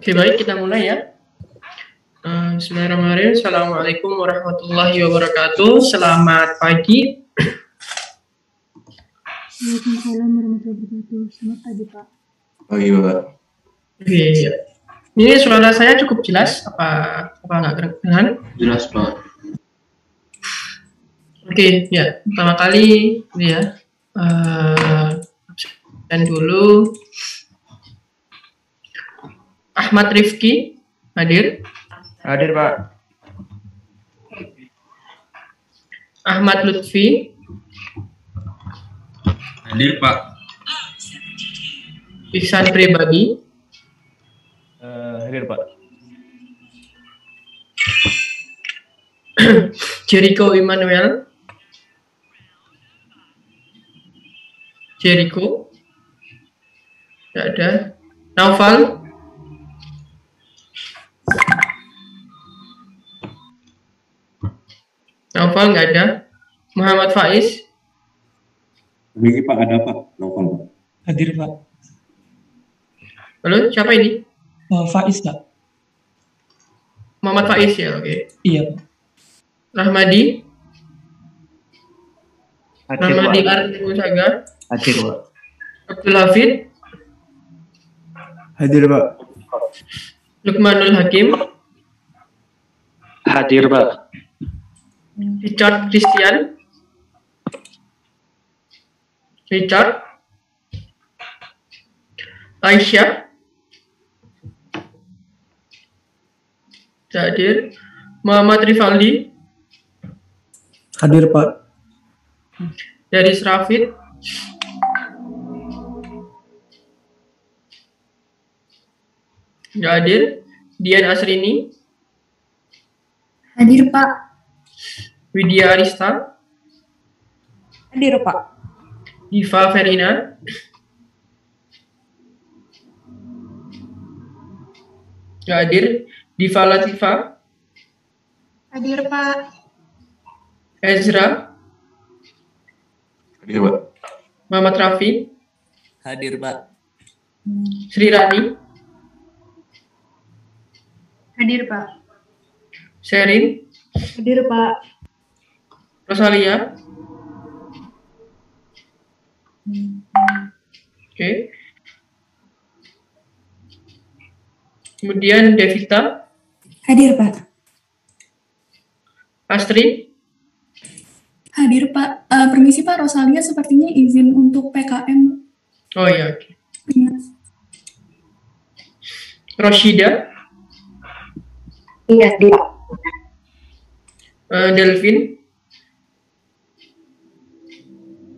Oke, baik, kita mulai ya. Bismillahirrahmanirrahim. Assalamualaikum warahmatullahi wabarakatuh. Selamat pagi. Waalaikumsalam warahmatullahi wabarakatuh. Selamat pagi, Pak. Pagi, Pak. Oke, ya. Ini suara saya cukup jelas? Apa nggak kedengaran? Jelas, Pak. Oke, ya. Pertama kali ini ya. Dan dulu Ahmad Rifki hadir. Hadir, Pak. Ahmad Lutfi Hadir, Pak. Ihsan Pribadi. Hadir, Pak. Jericho Immanuel. Jericho. Tidak ada. Naufal. Naufal nggak ada. Muhammad Faiz. Ini Pak, ada Pak, Novel Pak. Hadir Pak. Lalu siapa ini? Faiz Pak. Muhammad Faiz ya, oke. Iya Pak. Rahmadi. Hadir, Rahmadi Pak. Armusaga. Hadir, Pak. Abdul Hafid. Hadir, Pak. Lukmanul Hakim. Hadir, Pak. Richard Christian. Richard. Aisyah. Tidak hadir. Muhammad Rivaldi. Hadir Pak. Dari Rafid. Tidak hadir. Dian Asrini. Hadir, Pak. Widya Arista. Hadir, Pak. Diva Verina. Tidak hadir. Diva Latifa. Hadir, Pak. Ezra. Hadir, Pak. Muhammad Rafi. Hadir Pak. Sri Rani. Hadir, Pak. Sherin. Hadir, Pak. Rosalia. Oke. Kemudian Devita. Hadir, Pak. Astri. Hadir, Pak. Permisi, Pak. Rosalia sepertinya izin untuk PKM. Oh iya, oke. Ingat. Roshida. Iya, Pak. Delvin.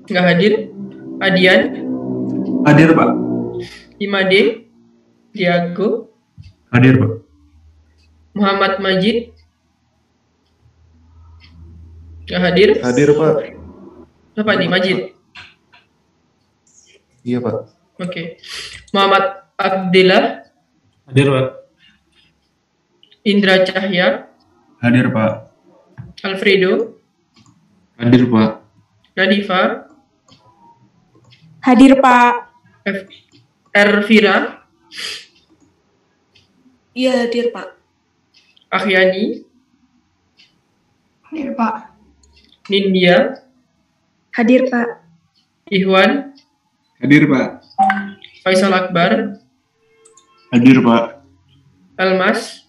Nggak hadir. Adian. Hadir, Pak. Imade. Diago. Hadir, Pak. Muhammad Majid. Nggak hadir. Hadir, Pak. Siapa nih? Majid. Iya, Pak. Oke. Muhammad Abdillah. Hadir, Pak. Indra Cahya. Hadir, Pak. Alfredo. Hadir, Pak. Nadifa. Hadir, Pak. Ervira. Iya, hadir, Pak. Ahyani. Hadir, Pak. Nindya. Hadir, Pak. Ihwan. Hadir, Pak. Faisal Akbar. Hadir, Pak. Almas.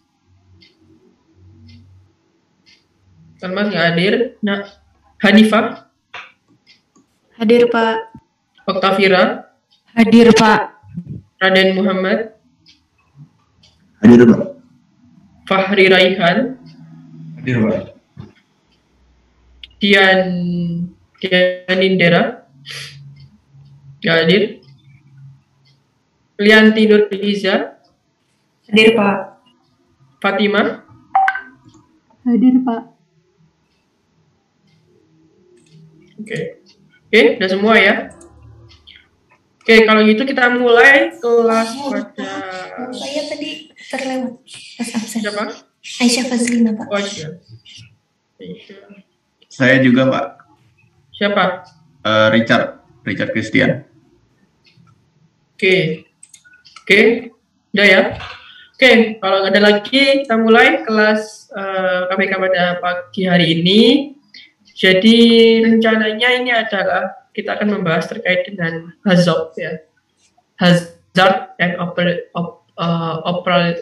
Almas nggak hadir. Nah, Hanifah. Hadir, Pak. Oktavira. Hadir, Pak. Raden Muhammad. Hadir, Pak. Fahri Raihan. Hadir, Pak. Dianindera. Nggak hadir. Lianti Nurliza. Hadir, Pak. Fatimah. Hadir, Pak. Oke, udah semua ya. Oke, kalau gitu kita mulai kelas pada Saya tadi terlewat pas absen. siapa? Aisyah Fazlina, Pak. Oh, iya. Aisyah. Saya juga, Pak. Siapa? Richard Christian. Oke, udah ya. Oke, kalau nggak ada lagi, kita mulai kelas KPK pada pagi hari ini. Jadi rencananya ini adalah kita akan membahas terkait dengan hazard ya, hazard and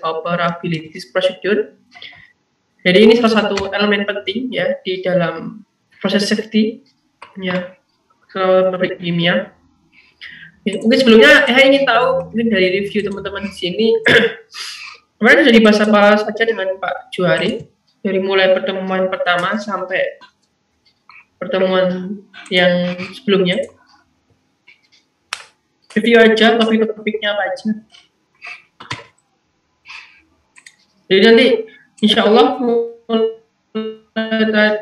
operability procedure. Jadi ini salah satu elemen penting ya di dalam proses safety ya, kalau pabrik kimia. Ya, mungkin sebelumnya saya ingin tahu mungkin dari review teman-teman di sini kemarin sudah dibahas apa saja dengan Pak Juari dari mulai pertemuan pertama sampai pertemuan yang sebelumnya. Review aja topik-topiknya apa aja. Jadi nanti insya Allah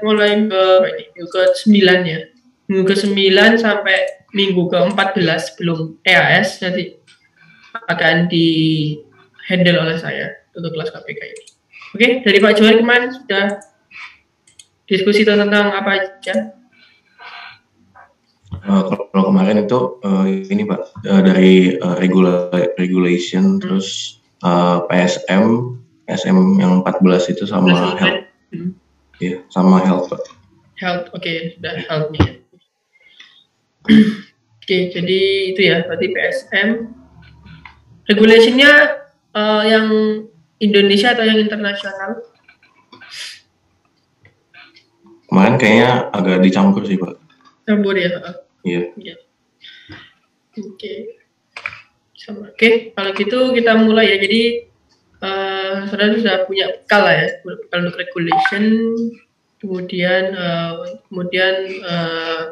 mulai minggu ke-9 ya. Minggu ke-9 sampai minggu ke-14 sebelum EAS nanti akan di handle oleh saya untuk kelas KPK ini. Oke, dari Pak Juari kemarin sudah diskusi tentang apa aja? Kalau kemarin itu ini Pak dari regulation terus PSM yang 14 itu sama health. Ya, sama health Pak. Health, oke, sudah health-nya. Oke, jadi itu ya, berarti PSM. Regulation-nya yang Indonesia atau yang internasional? Kemarin kayaknya agak dicampur sih Pak. Campur ya? Iya. Yeah. Oke. Sama. Oke, kalau gitu kita mulai ya. Jadi saudara sudah punya bekal lah ya, bekal untuk regulation. Kemudian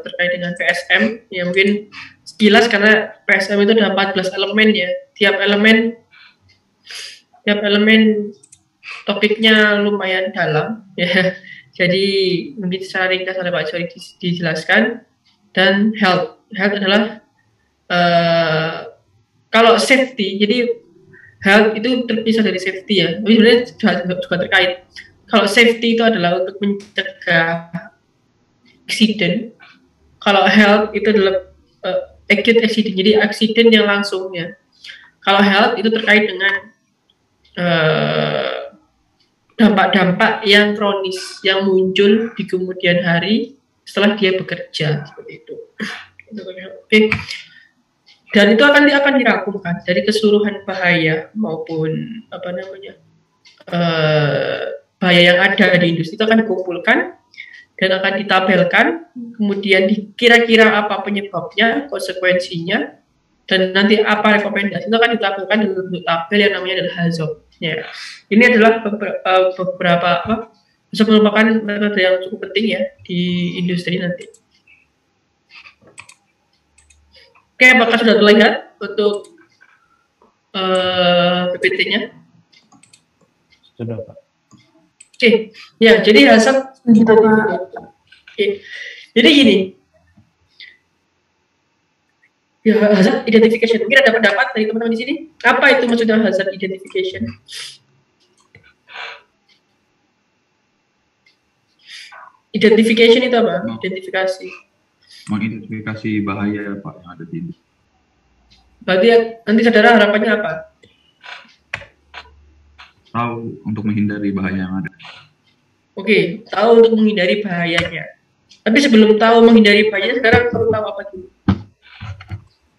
terkait dengan PSM ya, mungkin sekilas karena PSM itu ada 14 elemen ya. Tiap elemen topiknya lumayan dalam ya. Jadi mungkin secara ringkas oleh Pak Juari dijelaskan. Dan health adalah kalau safety, jadi health itu terpisah dari safety ya, tapi sebenarnya juga terkait. Kalau safety itu adalah untuk mencegah accident, kalau health itu adalah acute accident, jadi accident yang langsung ya. Kalau health itu terkait dengan dampak-dampak yang kronis yang muncul di kemudian hari setelah dia bekerja seperti itu. Oke. Dan itu akan dirangkumkan dari keseluruhan bahaya maupun bahaya yang ada di industri itu akan dikumpulkan dan akan ditabelkan, kemudian kira-kira apa penyebabnya, konsekuensinya, dan nanti apa rekomendasi itu akan ditabelkan dalam bentuk tabel yang namanya adalah hazard. Ya. Ini adalah beberapa bisa merupakan metode yang cukup penting ya di industri nanti. Oke, apakah sudah terlihat untuk PPT-nya? Sudah Pak. Oke, ya jadi hazard. Oke, jadi gini. Ya, hazard identification. Mungkin ada pendapat dari teman-teman di sini. Apa itu maksudnya hazard identification? Identification itu apa? Identifikasi. Mengidentifikasi bahaya Pak yang ada di industri. Berarti nanti saudara harapannya apa? Tahu untuk menghindari bahaya yang ada. Oke, tahu untuk menghindari bahayanya. Tapi sebelum tahu menghindari bahayanya, sekarang perlu tahu apa dulu?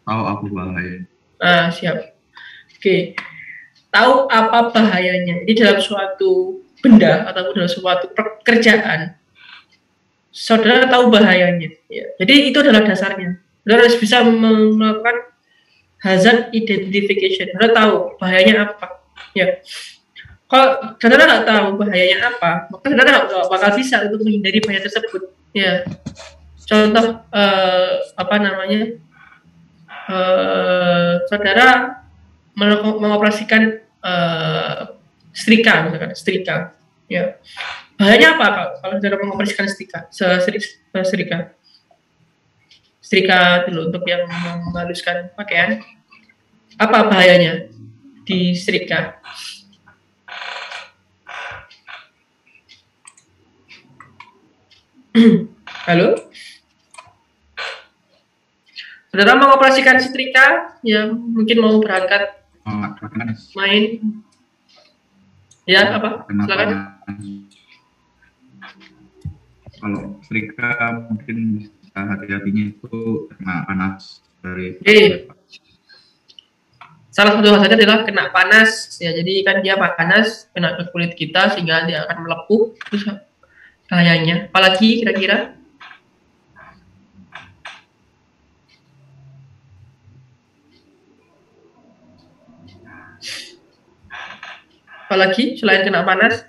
Tahu apa bahaya. Ah, siap. Oke. Tahu apa bahayanya. Jadi dalam suatu benda atau dalam suatu pekerjaan, saudara tahu bahayanya. Ya. Jadi itu adalah dasarnya. Saudara harus bisa melakukan hazard identification. Saudara tahu bahayanya apa. Ya. Kalau saudara nggak tahu bahayanya apa, maka saudara nggak bakal bisa untuk menghindari bahaya tersebut. Ya. Contoh saudara mengoperasikan setrika, misalkan setrika. Ya. Bahayanya apa kalau saudara mengoperasikan setrika? Setrika dulu untuk yang menghaluskan pakaian. Apa bahayanya di setrika? Halo? Saudara mengoperasikan setrika yang mungkin mau berangkat main. Ya, apa? Kena Silakan. panas. Kalau setrika mungkin bisa hati-hatinya itu kena panas dari Oke. Salah satu hasilnya adalah kena panas ya, jadi kan dia panas kena ke kulit kita sehingga dia akan melepuh, terus bahayanya. Apalagi kira-kira? Apalagi selain kena panas?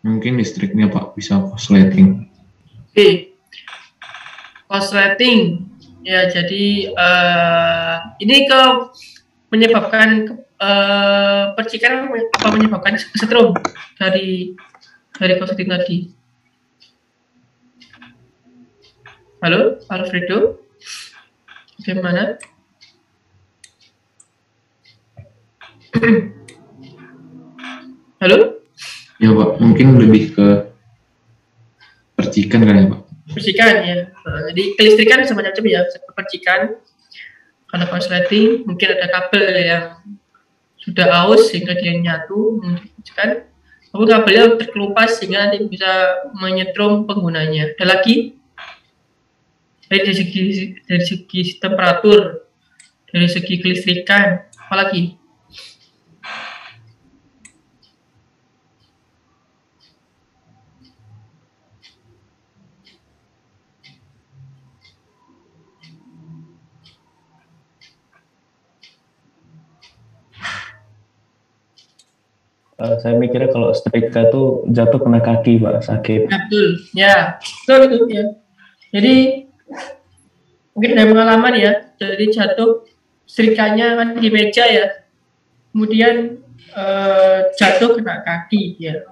Mungkin listriknya Pak bisa korsleting. Oke, korsleting ya, jadi ini menyebabkan percikan apa menyebabkan kesetrum dari korsleting tadi. Halo, Alfredo, bagaimana? Halo? Ya Pak, mungkin lebih ke percikan kan ya Pak? Percikan ya. Jadi kelistrikan semacam ya, percikan. Kalau korsleting mungkin ada kabel yang sudah aus sehingga dia nyatu, kan? Lalu kabelnya terkelupas sehingga nanti bisa menyetrum penggunanya. Ada lagi dari segi temperatur, dari segi kelistrikan, apalagi? Saya mikirnya kalau setrika tuh jatuh kena kaki Pak, sakit. Betul, ya, betul ya. Jadi mungkin dari pengalaman ya, jadi jatuh setrikanya kan di meja ya, kemudian jatuh kena kaki ya,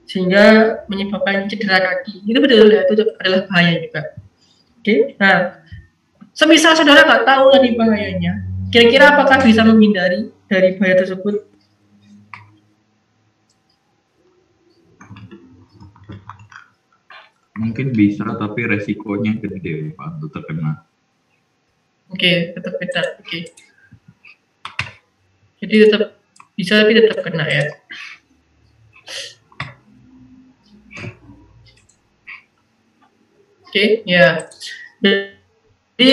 sehingga menyebabkan cedera kaki. Itu betul ya, itu adalah bahaya juga. Oke, nah, semisal saudara nggak tahu tadi bahayanya, kira-kira apakah bisa menghindari dari bahaya tersebut? Mungkin bisa, tapi resikonya gede Pak untuk terkena. Oke, tetap beda. Oke. Jadi tetap bisa tapi tetap kena ya. Oke, ya. Jadi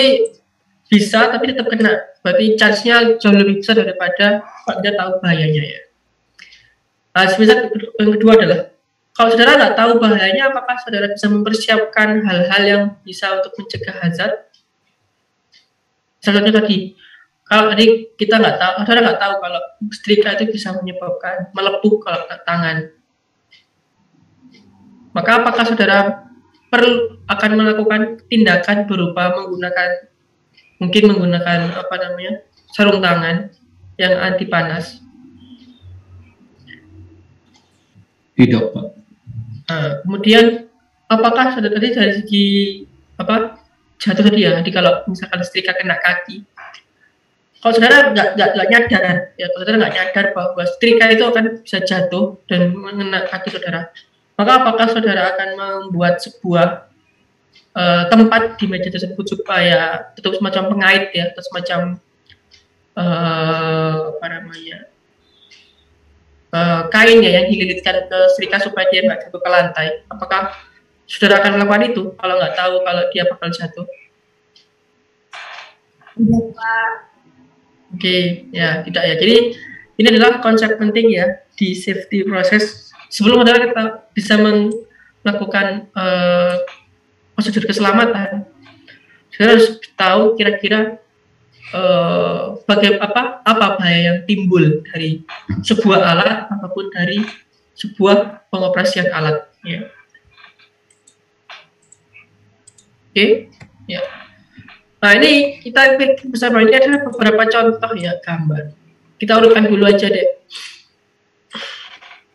bisa tapi tetap kena. Berarti chance-nya jauh lebih besar daripada Anda tahu bahayanya ya. Nah, semisal yang kedua adalah kalau saudara nggak tahu bahayanya, apakah saudara bisa mempersiapkan hal-hal yang bisa untuk mencegah hazard? Misalnya tadi, kalau tadi kita nggak tahu, saudara nggak tahu kalau setrika itu bisa menyebabkan melepuh kalau kena tangan. Maka apakah saudara akan melakukan tindakan berupa mungkin menggunakan apa namanya sarung tangan yang anti panas? Tidak Pak. Nah, kemudian apakah saudara tadi dari segi apa jatuh tadi ya, jadi kalau misalkan setrika kena kaki, kalau saudara nggak nyadar ya, kalau saudara nggak nyadar bahwa setrika itu akan bisa jatuh dan mengena kaki saudara, maka apakah saudara akan membuat sebuah tempat di meja tersebut supaya tetap semacam pengait ya, atau semacam apa namanya kain ya yang dililitkan ke setrika supaya dia nggak jatuh ke lantai? Apakah saudara akan melakukan itu kalau nggak tahu kalau dia bakal jatuh? Tidak Pak. Oke, ya tidak ya. Jadi ini adalah konsep penting ya di safety proses. Sebelum saudara kita bisa melakukan prosedur keselamatan, saudara harus tahu kira-kira apa bahaya yang timbul dari sebuah alat ataupun dari sebuah pengoperasian alat ya. Oke, ya. Nah, ini kita bersama ini adalah beberapa contoh ya gambar. Kita urutkan dulu aja deh.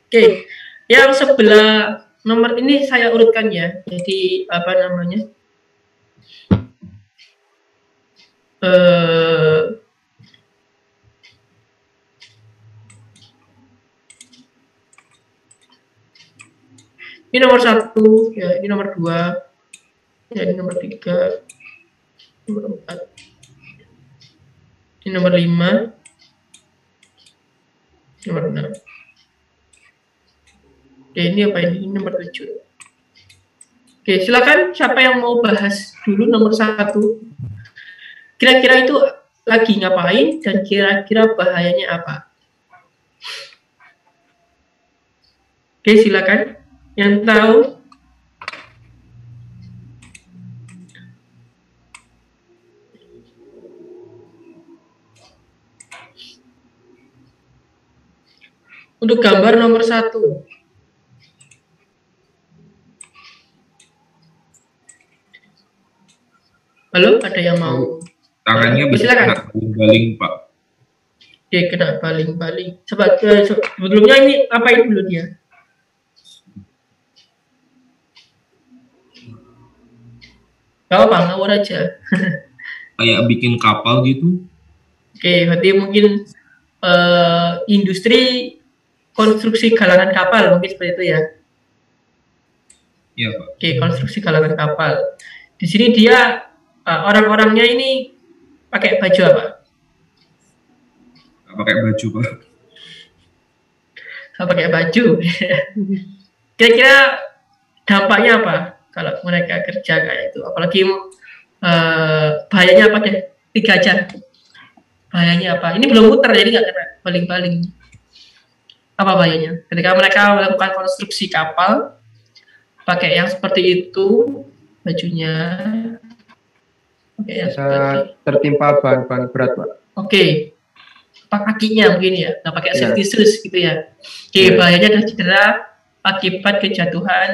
Oke, yang sebelah nomor ini saya urutkan ya. Jadi apa namanya? Ini nomor 1, ya ini nomor 2, ya ini nomor 3, nomor 4, ini nomor 5, Nomor 6. Oke, ini apa ini? Ini nomor 7. Oke, silakan siapa yang mau bahas dulu nomor 1. Kira-kira itu lagi ngapain dan kira-kira bahayanya apa? Oke, silakan. Yang tahu. Untuk gambar nomor 1. Halo, ada yang mau? Tangannya bisa Silakan. kena baling-baling, Pak. Oke, kena baling-baling. Sebelumnya ini apain dulu dia? Gak apa, ngawur aja. Kayak bikin kapal gitu. Oke, berarti mungkin industri konstruksi galangan kapal, mungkin seperti itu ya. Iya, Pak. Oke, konstruksi galangan kapal. Di sini dia orang-orangnya ini pakai baju apa? Nggak pakai baju, Pak. Nggak pakai baju. Kira-kira dampaknya apa kalau mereka kerja kayak itu? Apalagi bahayanya apa deh? 3 aja. Bahayanya apa? Ini belum muter jadi nggak kena baling-baling. Apa bahayanya? Ketika mereka melakukan konstruksi kapal, pakai yang seperti itu bajunya. Oke, yang Bisa seperti. tertimpa bahan-bahan berat, Pak. Oke. Apa kakinya mungkin ya? Nggak pakai Iya. safety shoes gitu ya. Oke, Iya. bahayanya adalah cedera akibat kejatuhan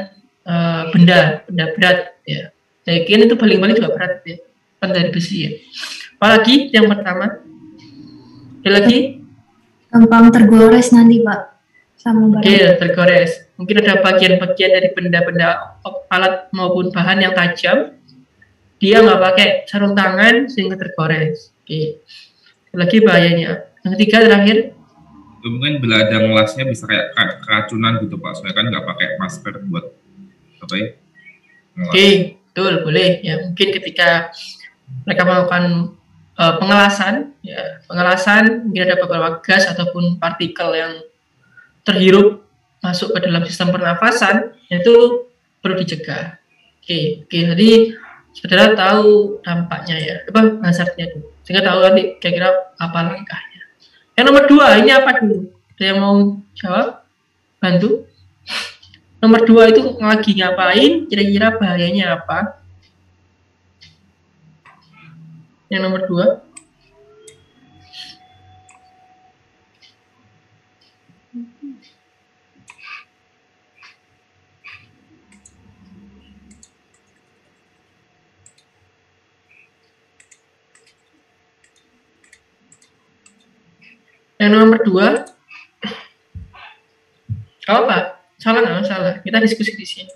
benda berat ya. Saya kira itu baling-baling juga berat ya. Kan dari besi ya. Apalagi yang pertama? Ada lagi? Gampang tergores nanti, Pak. Sama barang. Oke, tergores. Mungkin ada bagian-bagian dari benda-benda alat maupun bahan yang tajam. Dia nggak pakai sarung tangan sehingga tergores. Oke. Ada lagi bahayanya. Yang ketiga terakhir. Mungkin beladang lasnya bisa kayak keracunan gitu, Pak. Soalnya kan nggak pakai masker buat apa ya? Oke, betul, boleh. Ya, mungkin ketika mereka melakukan pengelasan, ya, pengelasan mungkin ada beberapa gas ataupun partikel yang terhirup masuk ke dalam sistem pernafasan, itu perlu dicegah. Oke, jadi saudara tahu dampaknya ya, apa hazardnya dulu, sehingga tahu nanti kira-kira apa langkahnya. Yang nomor 2 ini apa dulu? Ada yang mau jawab? Bantu? Nomor 2 itu lagi ngapain? Kira-kira bahayanya apa? Yang nomor 2. Yang nomor 2. Apa? Salah nggak masalah. Kita diskusi di sini.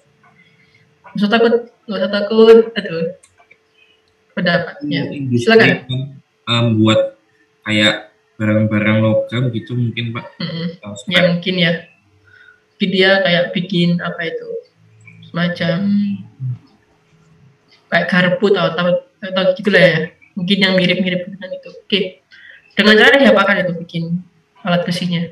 Nggak usah takut. Nggak usah takut. Aduh. Pendapatnya. Industri Silakan. buat kayak barang-barang logam gitu mungkin, Pak. Ya mungkin ya. Mungkin dia kayak bikin apa itu, semacam kayak garpu atau gitulah ya. Mungkin yang mirip-mirip dengan itu. Oke. Dengan cara diapakan itu bikin alat besinya?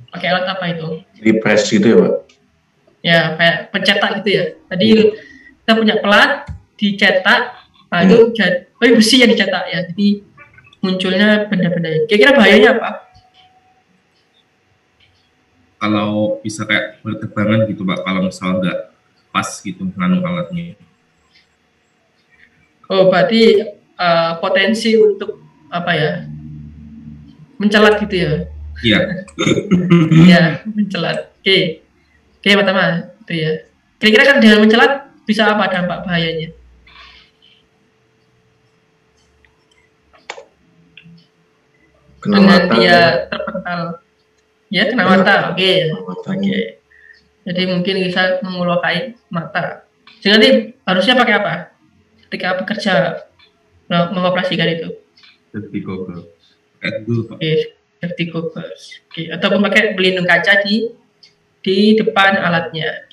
Pakai alat apa itu? Di press gitu ya, Pak? Ya kayak pencetak gitu ya. Tadi kita punya pelat, dicetak, nah itu besi yang dicetak ya. Jadi munculnya benda-benda. Kira-kira bahayanya apa? Kalau bisa kayak bertebangan gitu, Pak, kalau misal nggak pas gitu nganu alatnya. Oh, berarti potensi untuk apa ya? Mencelat gitu ya? Iya. Ya, mencelat. Oke, pertama itu ya. Kira-kira kan dengan mencelat bisa apa dampak bahayanya? Kena Dengan mata. dia terpental. Ya, kena mata. Oke. Matanya. Jadi mungkin bisa melukai mata. Sehingga nanti harusnya pakai apa? Ketika bekerja mengoperasikan itu. Safety goggles. Kayak dulu, Pak. Oke, safety goggles. Oke, ataupun pakai pelindung kaca di depan alatnya.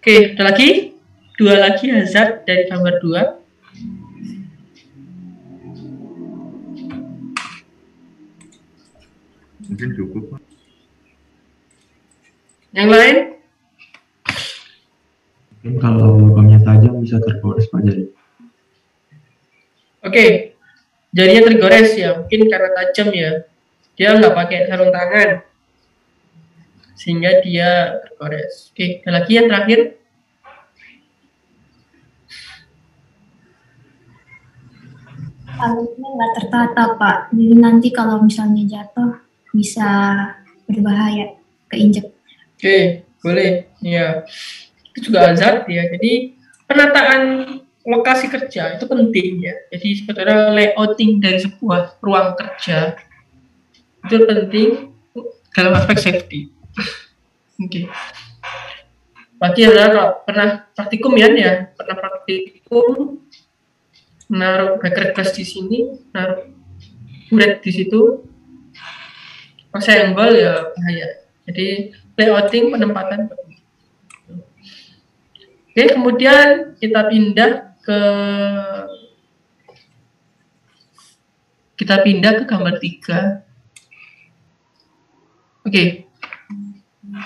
Oke, ada lagi? 2 lagi hazard dari gambar 2. Mungkin cukup, Pak. Yang lain? Mungkin kalau lubangnya tajam bisa tergores Pak jari. Oke, jarinya tergores ya, mungkin karena tajam ya. Dia nggak pakai sarung tangan, sehingga dia tergores. Oke, ada lagi yang terakhir? Alurnya nggak tertata Pak, jadi nanti kalau misalnya jatuh bisa berbahaya, keinjek. Oke, boleh. Ya, itu juga azab ya. Jadi penataan lokasi kerja itu penting ya. Jadi sebetulnya layouting dari sebuah ruang kerja itu penting dalam aspek safety. Oke. Bagi adalah kalau pernah praktikum ya, pernah praktikum naruh breaker glass di sini, naruh buret di situ, pas senggol ya bahaya. Jadi layouting penempatan. Oke, kemudian kita pindah ke gambar 3. Oke.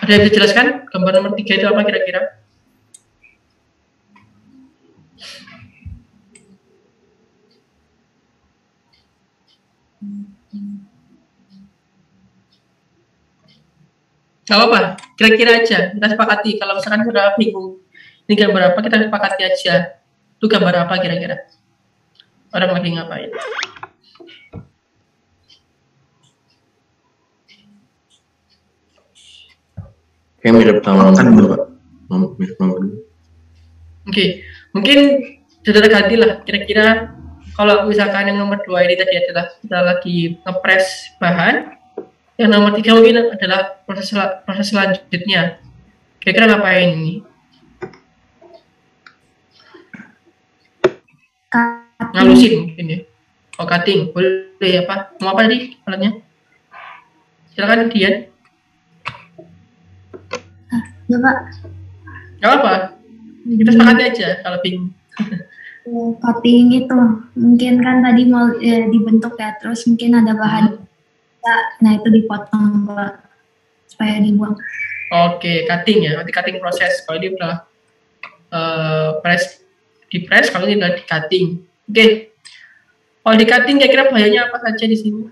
Ada yang dijelaskan gambar nomor 3 itu apa kira-kira? Gak apa-apa, kira-kira aja, kita sepakati. Kalau misalkan sudah bingung, ini gambar apa, kita sepakati aja. Itu gambar apa kira-kira? Orang lagi ngapain? Kayak mirip sama kan dulu Pak. Mirip nomor 2. Oke, mungkin sudah terganti lah. Kira-kira kalau misalkan yang nomor 2 ini tadi adalah kita lagi ngepres bahan, yang nomor 3 mungkin adalah proses selanjutnya. Kira-kira ngapain ini? Ngalusin mungkin ya. Oh, cutting. Boleh ya Pak? Mau apa tadi alatnya? Silakan Dian. Ya Pak. Gak apa-apa. Kita sepakati aja kalau bingung. Cutting itu mungkin kan tadi mau dibentuk ya, terus mungkin ada bahan. Nah itu dipotong Pak, supaya dibuang. Oke, cutting ya. Nanti cutting proses. Kalau dia udah di press, kalau ini udah di cutting. Oke. Kalau di cutting kira-kira bahayanya apa saja di sini?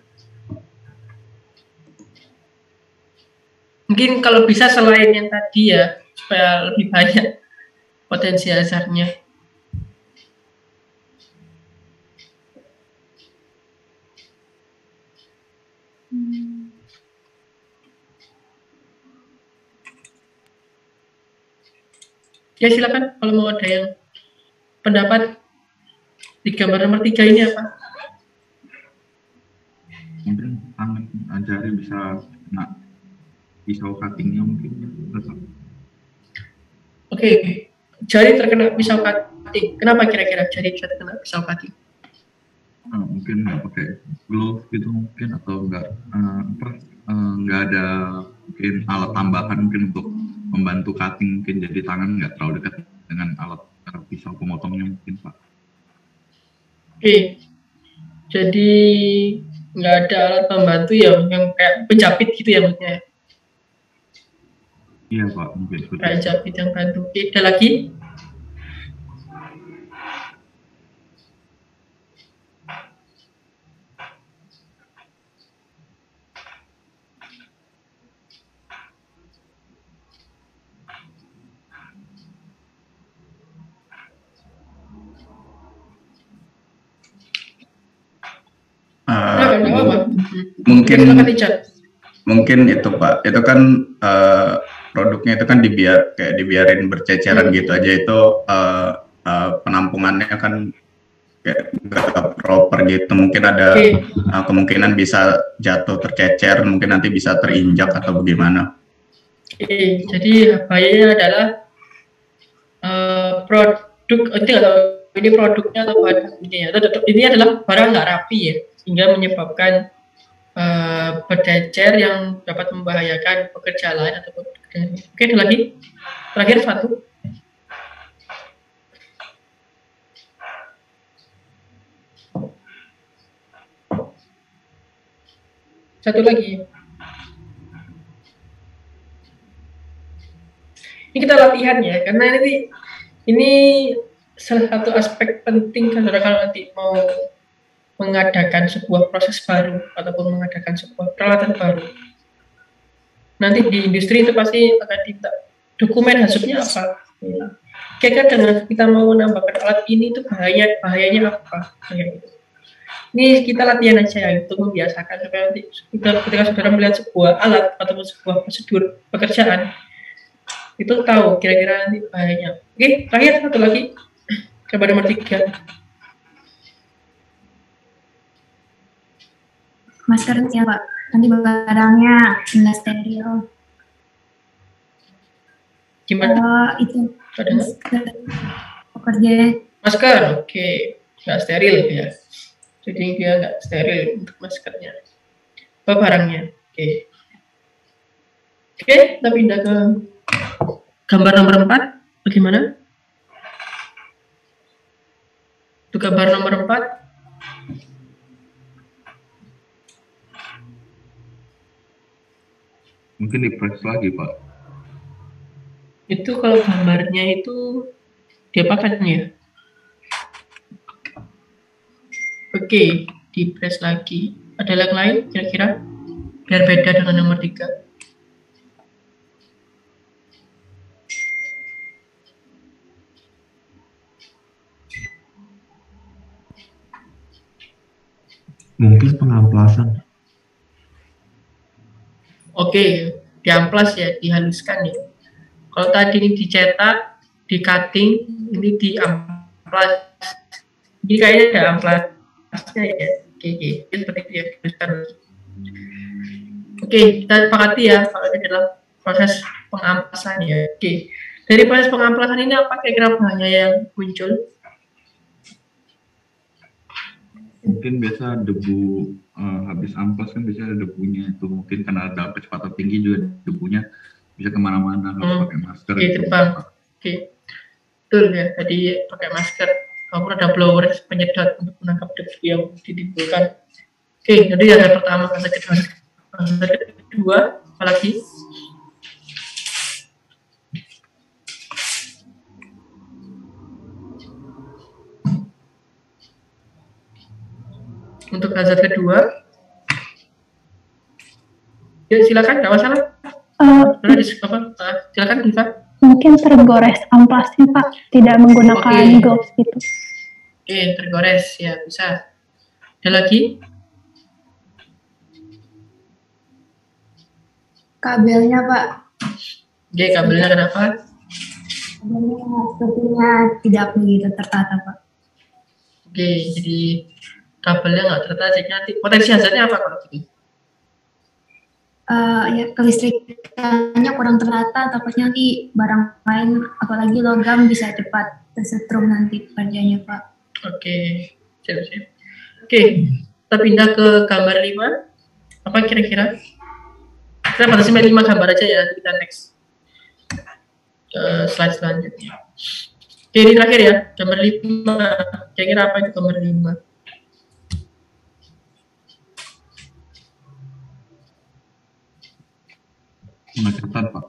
Mungkin kalau bisa selain yang tadi ya, supaya lebih banyak potensi hazardnya. Ya silakan kalau mau ada yang pendapat di gambar nomor 3 ini apa? Mungkin tangan jari bisa kena pisau cuttingnya mungkin. Oke, jari terkena pisau cutting. Kenapa kira-kira jari bisa terkena pisau cutting? Mungkin nggak pakai glove gitu mungkin, atau nggak ada mungkin alat tambahan mungkin untuk membantu cutting, mungkin jadi tangan nggak terlalu dekat dengan alat pisau pemotongnya mungkin Pak. Oke, jadi nggak ada alat pembantu ya, yang kayak penjapit gitu ya maksudnya? Iya Pak, mungkin kayak japit yang bantu. Oke, ada lagi? Mungkin itu Pak, itu kan produknya itu kan dibiarin berceceran gitu aja, itu penampungannya kan kayak nggak proper gitu, mungkin ada kemungkinan bisa jatuh tercecer, mungkin nanti bisa terinjak atau bagaimana. Oke, jadi bahayanya adalah ini produknya atau bahan ini ya. Ini adalah barang nggak rapi ya, sehingga menyebabkan bercecer yang dapat membahayakan pekerja lain atau pekerja. Oke, ada lagi? Terakhir satu. Satu lagi. Ini kita latihan ya, karena ini salah satu aspek penting saudara kalau nanti mau mengadakan sebuah proses baru ataupun mengadakan sebuah peralatan baru. Nanti di industri itu pasti akan minta dokumen hasilnya apa. Kayak dengan kita mau menambahkan alat ini itu bahayanya apa. Kayak gitu. Ini kita latihan aja ya untuk membiasakan supaya nanti ketika saudara melihat sebuah alat ataupun sebuah prosedur pekerjaan itu tahu kira-kira nanti bahayanya. Oke, terakhir satu lagi. Coba nomor 3. Maskernya Pak, nanti barangnya nggak steril. Gimana? Itu pekerja. Masker, oke, nggak steril ya. Jadi dia nggak steril untuk maskernya. Apa barangnya? Oke. Oke, kita pindah ke gambar nomor 4. Bagaimana? Itu gambar nomor 4. Mungkin di press lagi, Pak. Itu kalau gambarnya itu diapakan ya? Oke, di press lagi. Ada yang lain kira-kira? Biar beda dengan nomor 3. Mungkin pengamplasan. Oke, diamplas ya, dihaluskan ya. Kalau tadi ini dicetak, di cutting, ini diamplas. Jadi kayaknya ada amplasnya ya. Oke, seperti itu ya. Oke, kita sepakati ya, kalau ini adalah proses pengamplasan ya. Oke, dari proses pengamplasan ini apa kira-kira bahaya yang muncul? Mungkin biasa debu habis amplas kan biasanya ada debunya itu, mungkin karena ada kecepatan tinggi juga debunya bisa kemana-mana kalau pakai masker. Oke, terbang. Oke, betul ya. Tadi pakai masker. Walaupun ada blower penyedot untuk menangkap debu yang ditimbulkan. Oke, jadi ada pertama, fase kedua, apalagi? Untuk hazard kedua, ya silakan, nggak masalah. Silakan Diva. Mungkin tergores amplasnya Pak, tidak menggunakan gloves gitu. Oke, tergores ya bisa. Ada lagi? Kabelnya Pak. Oke, kabelnya kenapa? Kabelnya sepertinya tidak begitu tertata Pak. Oke, jadi kabelnya nggak tertata, jadi nanti potensi hazardnya apa kalau gitu? Ya kelistrikannya kurang tertata, takutnya nanti barang lain apalagi logam bisa cepat tersetrum nanti kerjanya Pak. Oke, siap. Oke, kita pindah ke gambar 5. Apa kira-kira? Kita batasi 5 gambar aja ya, nanti kita next slide selanjutnya. Oke, ini terakhir ya, gambar 5. Kira-kira apa itu gambar 5? Pengecatan Pak.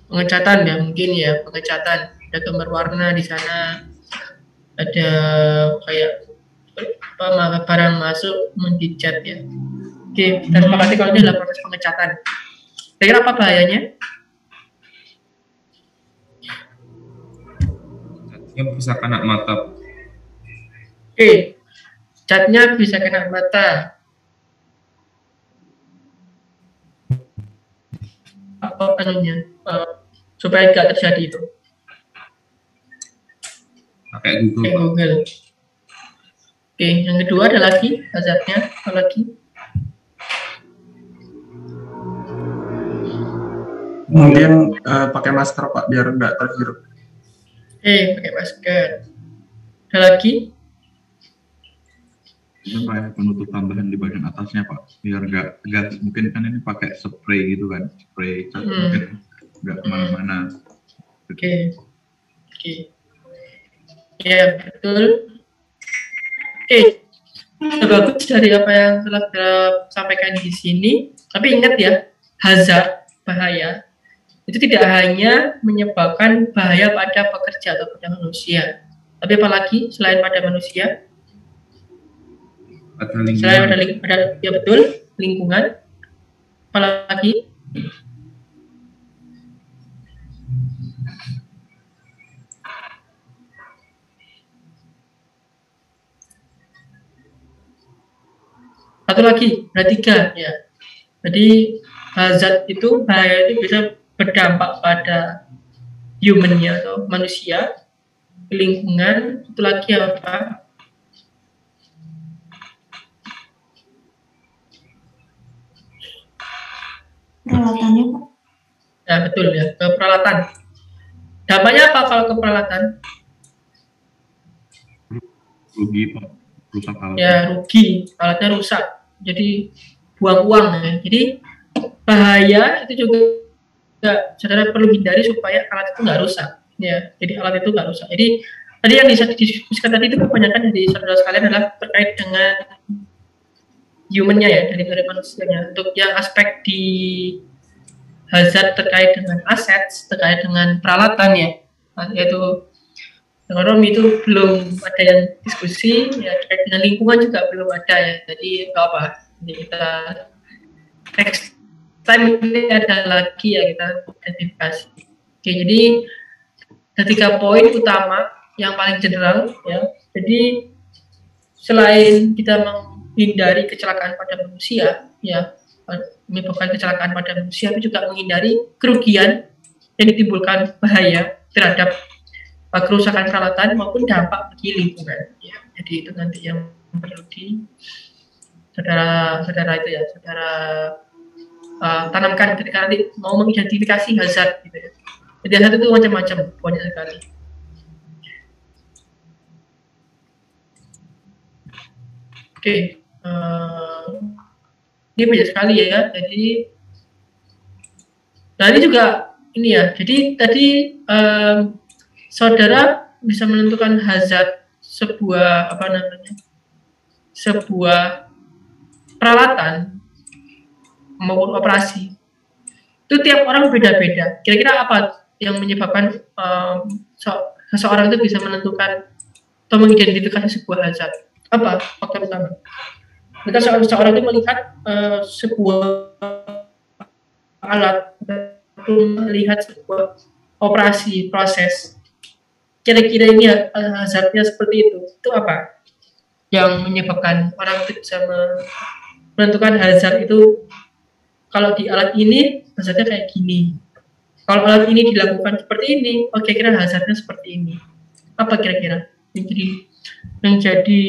Pengecatan ya, mungkin ya, pengecatan. Ada gambar warna di sana, ada kayak apa barang masuk mendicat ya. Oke, kita sepakati kalau ini adalah proses pengecatan. Kira-kira apa bahayanya? Yang bisa kena mata. Oke, catnya bisa kena mata. Apa anunya supaya tidak terjadi itu? Pakai Google. Oke, yang kedua ada lagi hazardnya, apa lagi? Mungkin pakai masker Pak biar nggak terhirup. Oke, pakai masker. Ada lagi? Ini kayak penutup tambahan di bagian atasnya Pak, biar nggak gas. Mungkin kan ini pakai spray gitu kan, spray cat mungkin nggak kemana-mana. Oke. Ya betul. Oke, bagus dari apa yang telah kita sampaikan di sini. Tapi ingat ya, hazard bahaya itu tidak hanya menyebabkan bahaya pada pekerja atau pada manusia, tapi apalagi selain pada manusia, selain pada ya betul lingkungan, apalagi satu lagi, ada 3 ya. Jadi hazard itu, bahaya itu bisa berdampak pada humannya atau manusia, lingkungan, itu lagi apa? Peralatannya, Pak. Ya betul ya, ke peralatan. Dampaknya apa kalau ke peralatan? Rugi, Pak. Rusak alat. Ya rugi, alatnya rusak. Jadi buang uang ya. Jadi bahaya itu juga saudara perlu hindari supaya alat itu nggak rusak. Ya, jadi alat itu nggak rusak. Jadi tadi yang didiskusikan tadi itu kebanyakan dari saudara sekalian adalah terkait dengan humannya ya, dari manusianya. Untuk yang aspek di hazard terkait dengan aset, terkait dengan peralatan ya, yaitu ekonomi itu belum ada yang diskusi ya, terkait dengan lingkungan juga belum ada ya. Jadi nggak apa, jadi kita next time ini ada lagi ya kita identifikasi. Oke, jadi ada 3 poin utama yang paling general ya. Jadi selain kita menghindari kecelakaan pada manusia ya, menyebabkan kecelakaan pada manusia, itu juga menghindari kerugian yang ditimbulkan bahaya terhadap kerusakan peralatan maupun dampak bagi lingkungan ya. Jadi itu nanti yang perlu di saudara itu ya, saudara tanamkan ketika nanti mau mengidentifikasi hazard gitu ya. Jadi hazard itu macam-macam, banyak sekali. Oke, ini banyak sekali ya. Jadi, nah ini juga ini ya. Jadi tadi saudara bisa menentukan hazard sebuah sebuah peralatan maupun operasi. Itu tiap orang beda-beda. Kira-kira apa yang menyebabkan seseorang itu bisa menentukan atau mengidentifikasi sebuah hazard? Apa faktor utama? Kita seorang itu melihat sebuah alat atau melihat sebuah operasi, proses. Kira-kira ini hazardnya seperti itu. Itu apa yang menyebabkan orang itu bisa menentukan hazard itu? Kalau di alat ini hazardnya kayak gini. Kalau alat ini dilakukan seperti ini, oh kira-kira hazardnya seperti ini. Apa kira-kira yang jadi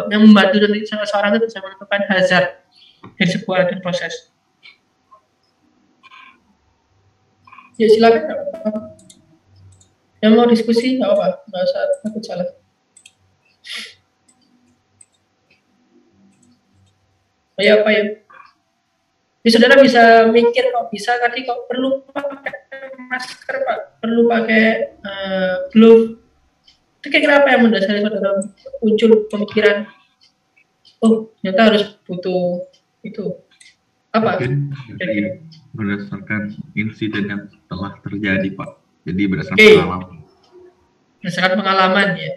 yang membantu dari seseorang itu bisa menentukan hazard dari sebuah alat dan proses? Ya silakan. Yang mau diskusi nggak apa-apa, nggak usah takut salah. Ya apa ya? Jadi saudara bisa mikir kok bisa tadi kok perlu pakai masker Pak, perlu pakai glove. Itu kira-kira apa yang mendasari saudara muncul pemikiran? Oh, ternyata harus butuh itu. Apa? Jadi berdasarkan insiden yang telah terjadi Pak. Jadi berdasarkan pengalaman. Berdasarkan pengalaman ya.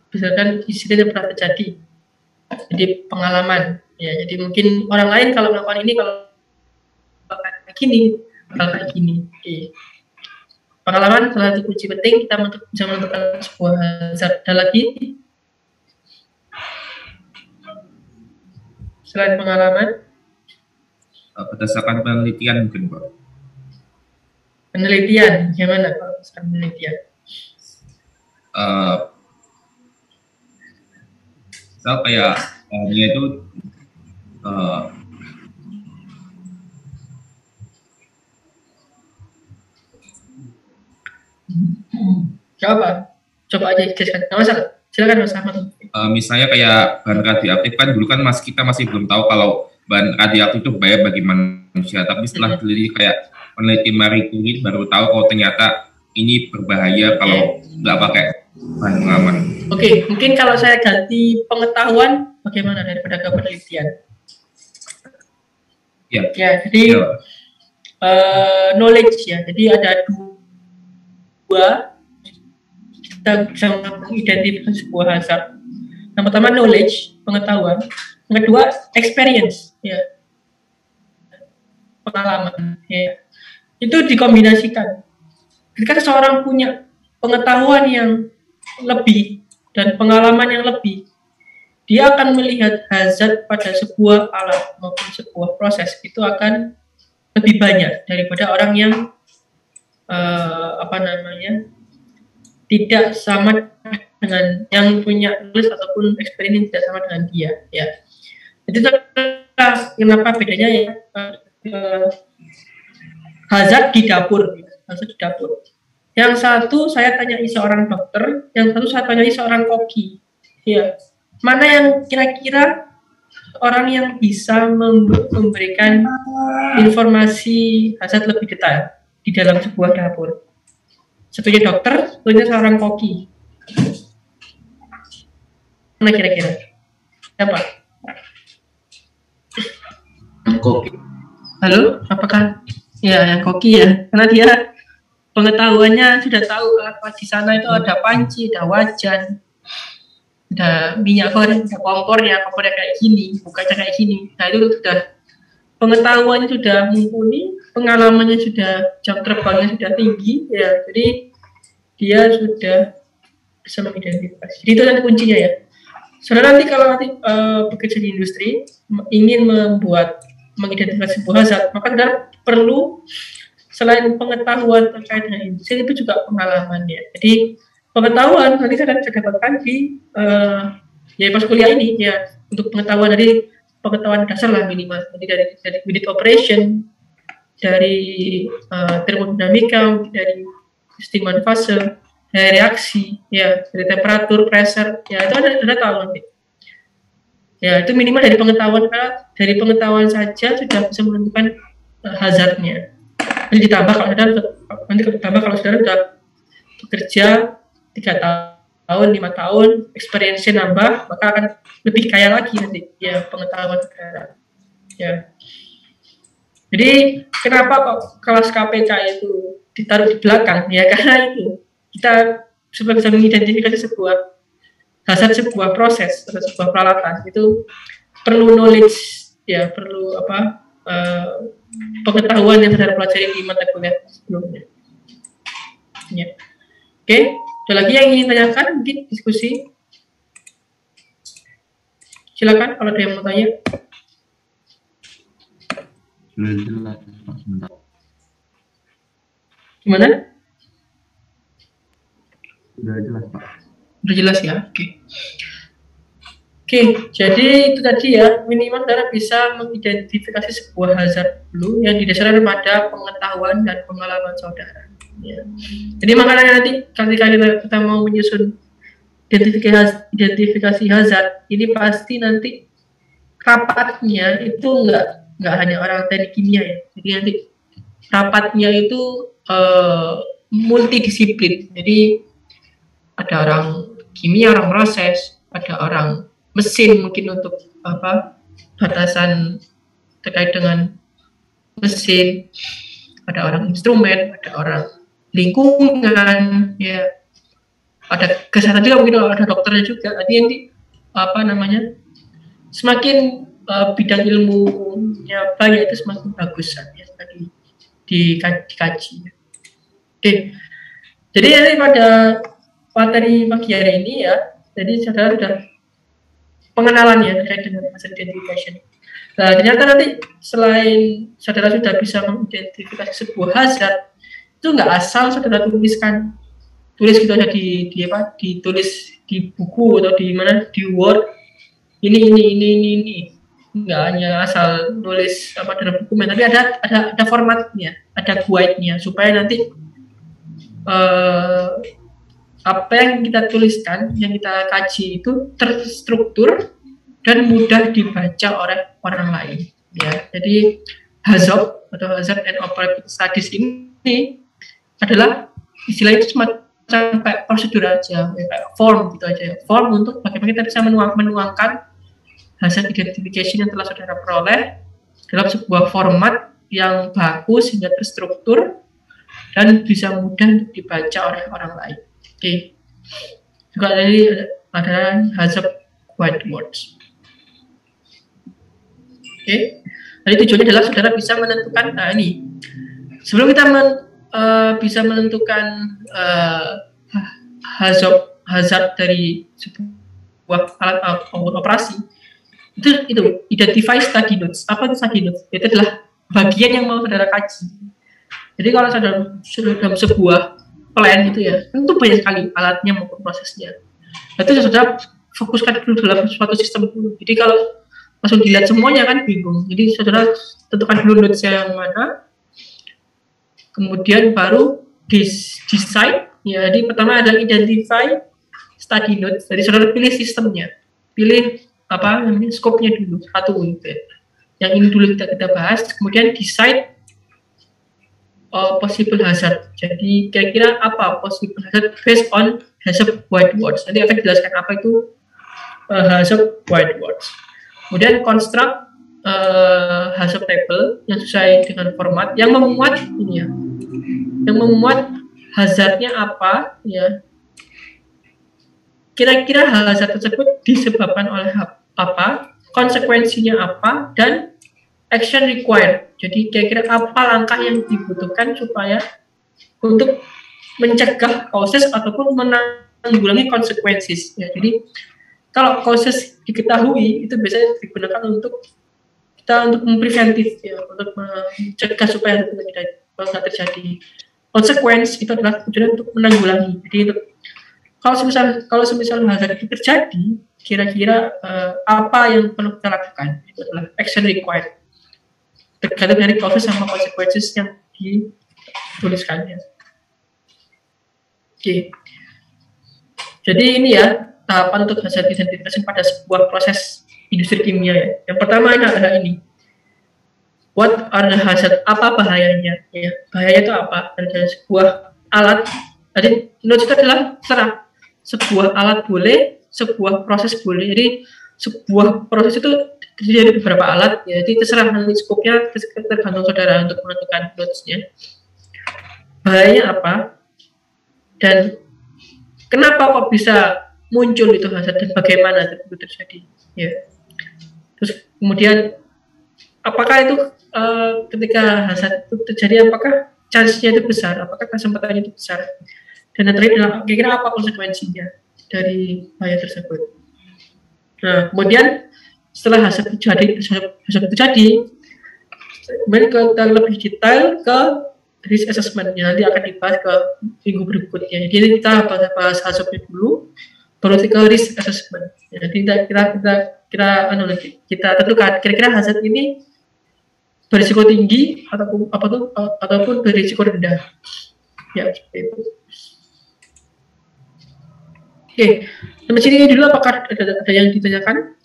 Berdasarkan insiden yang pernah terjadi. Jadi pengalaman ya. Jadi mungkin orang lain kalau melakukan ini kalau kayak gini, bakal kayak gini. Oke. Pengalaman salah satu kunci penting kita bisa menentukan sebuah hazard. Ada lagi selain pengalaman? Berdasarkan penelitian mungkin Pak. Penelitian, gimana Pak? Berdasarkan penelitian? Misal kayak dia itu coba aja jelaskan, nggak masalah, silakan Mas Ahmad. Misalnya kayak bahan radioaktif kan dulu kan kita masih belum tahu kalau bahan radioaktif itu bahaya bagi manusia, tapi setelah teliti kayak peneliti Marie Curie baru tahu kalau ternyata ini berbahaya kalau nggak pakai bahan pengaman. Oke, mungkin kalau saya ganti pengetahuan bagaimana daripada ke penelitian? Ya. Ya, jadi knowledge ya. Jadi ada dua kita bisa mengidentifikasi sebuah hazard. Yang pertama knowledge, pengetahuan. Yang kedua experience, ya, pengalaman. Ya. Itu dikombinasikan. Ketika seseorang punya pengetahuan yang lebih dan pengalaman yang lebih, dia akan melihat hazard pada sebuah alat maupun sebuah proses itu akan lebih banyak daripada orang yang tidak sama dengan yang punya tulis ataupun experience tidak sama dengan dia, ya. Jadi kenapa bedanya ya, hazard di dapur, hazard di dapur. Yang satu saya tanyai seorang dokter, yang satu saya tanyai seorang koki, ya. Mana yang kira-kira orang yang bisa memberikan informasi hazard lebih detail di dalam sebuah dapur? Satunya dokter, satunya seorang koki. Mana kira-kira? Siapa? Koki. Halo, apakah? Ya, yang koki ya. Karena dia pengetahuannya sudah tahu apa di sana itu ada panci, ada wajan, ada minyak goreng, ada kompornya kayak gini, bukanya kayak gini. Nah itu sudah pengetahuannya sudah mumpuni, pengalamannya sudah, jam terbangnya sudah tinggi, ya. Jadi dia sudah bisa mengidentifikasi. Jadi itu nanti kuncinya ya. Saudara nanti kalau nanti bekerja di industri ingin mengidentifikasi sebuah hazard, maka saudara perlu selain pengetahuan terkait dengan industri itu juga pengalamannya. Jadi pengetahuan nanti saya dapatkan di ya pas kuliah ini ya, untuk pengetahuan dari pengetahuan dasar lah minimal, jadi dari unit operation, dari termodinamika, dari sistem manufase, dari reaksi, ya, dari temperatur, pressure, ya itu ada tahu nanti. Ya itu minimal dari pengetahuan, karena dari pengetahuan saja sudah bisa menentukan hazardnya. Nanti ditambah kalau saudara sudah bekerja 3 tahun, 5 tahun, experience-nya nambah, maka akan lebih kaya lagi nanti ya pengetahuan saudara. Ya. Jadi kenapa kok kelas KPK itu ditaruh di belakang? Ya karena itu kita supaya bisa mengidentifikasi sebuah hazard, sebuah proses atau sebuah peralatan itu perlu knowledge, ya, perlu pengetahuan yang saudara pelajari di mata kuliah sebelumnya. Ya. Oke, ada lagi yang ingin tanyakan, mungkin diskusi? Silakan kalau ada yang mau tanya. Sudah jelas, Pak, sebentar. Gimana? Sudah jelas, Pak. Sudah jelas ya, oke. Oke, jadi itu tadi ya, minimal saudara bisa mengidentifikasi sebuah hazard dulu yang didasarkan pada pengetahuan dan pengalaman saudara. Ya. Jadi makanya nanti ketika kita mau menyusun identifikasi hazard, ini pasti nanti rapatnya itu nggak hanya orang teknik kimia ya. Jadi nanti rapatnya itu multidisiplin. Jadi ada orang kimia, orang proses, ada orang mesin mungkin untuk batasan terkait dengan mesin, ada orang instrumen, ada orang lingkungan, ya, ada kesehatan juga, mungkin ada dokternya juga. Nanti semakin bidang ilmunya banyak itu semakin bagus ya, dikaji. Oke, jadi nanti pada materi pagi hari ini ya, jadi saudara sudah pengenalan ya terkait dengan hazard identification. Nah, ternyata nanti selain saudara sudah bisa mengidentifikasi sebuah hazard, itu nggak asal saudara tulis gitu aja ditulis di buku atau di mana, di Word, ini nggak hanya asal nulis dalam dokumen, tapi ada formatnya, ada guide-nya, supaya nanti apa yang kita tuliskan, yang kita kaji itu terstruktur dan mudah dibaca oleh orang lain. Ya, jadi HAZOP atau Hazard and Operational Studies ini adalah istilah itu semacam kayak prosedur aja, kayak form gitu aja, form untuk bagaimana kita bisa menuangkan hazard identification yang telah saudara peroleh dalam sebuah format yang bagus sehingga terstruktur dan bisa mudah untuk dibaca oleh orang lain. Oke. Juga tadi ada hazard white words. Oke. Jadi tujuannya adalah saudara bisa menentukan, nah ini sebelum kita bisa menentukan hazard dari sebuah alat operasi, itu identify study notes. Apa itu study notes? Itu adalah bagian yang mau saudara kaji. Jadi kalau saudara dalam sebuah plan itu ya, itu banyak sekali alatnya maupun prosesnya. Itu saudara fokuskan dulu dalam suatu sistem dulu. Jadi kalau langsung dilihat semuanya kan bingung. Jadi saudara tentukan dulu notes yang mana, kemudian baru decide. Ya, jadi pertama adalah identify study notes. Jadi saudara pilih sistemnya, pilih apa namanya skopnya dulu satu gitu ya. Yang ini dulu kita bahas. Kemudian decide possible hazard. Jadi kira-kira apa possible hazard based on hazard white words. Nanti akan dijelaskan apa itu hazard white words. Kemudian construct hazard table yang sesuai dengan format yang memuat ini ya, yang memuat hazardnya apa ya, kira-kira hazard tersebut disebabkan oleh apa, konsekuensinya apa, dan action required. Jadi kira-kira apa langkah yang dibutuhkan supaya untuk mencegah causes ataupun menanggulangi konsekuensi ya. Jadi kalau causes diketahui itu biasanya digunakan untuk mempreventif ya, untuk mencegah supaya tidak terjadi. Konsekuensi itu adalah tujuan untuk menanggulangi. Jadi kalau semisal hazard itu terjadi, kira-kira apa yang perlu kita lakukan? Itu adalah action required. Tergantung dari causes sama konsekuensi yang dituliskannya. Oke. Jadi ini ya tahapan untuk hazard identification pada sebuah proses industri kimia ya. Yang pertama adalah ini. What are the hazard? Apa bahayanya? Ya, bahaya itu apa? Dari sebuah alat. Jadi notes itu adalah terserah. Sebuah alat boleh, sebuah proses boleh. Jadi sebuah proses itu terdiri dari beberapa alat. Ya. Jadi terserah nanti skopnya tergantung saudara untuk menentukan notesnya. Bahayanya apa? Dan kenapa kok bisa muncul itu hazard dan bagaimana itu terjadi? Ya. Terus kemudian apakah itu ketika hazard itu terjadi, apakah chance-nya itu besar, apakah kesempatannya itu besar, dan yang terakhir adalah kira-kira apa konsekuensinya dari bahaya tersebut. Nah, kemudian setelah hazard terjadi, kemudian kita lebih detail ke risk assessment yang nanti akan dibahas ke minggu berikutnya. Jadi kita bahas hazardnya dulu, baru ke risk assessment. Jadi kita tentukan kira-kira hazard ini berisiko tinggi ataupun berisiko rendah. Ya, seperti itu. Oke, sampai sini dulu apakah ada yang ditanyakan?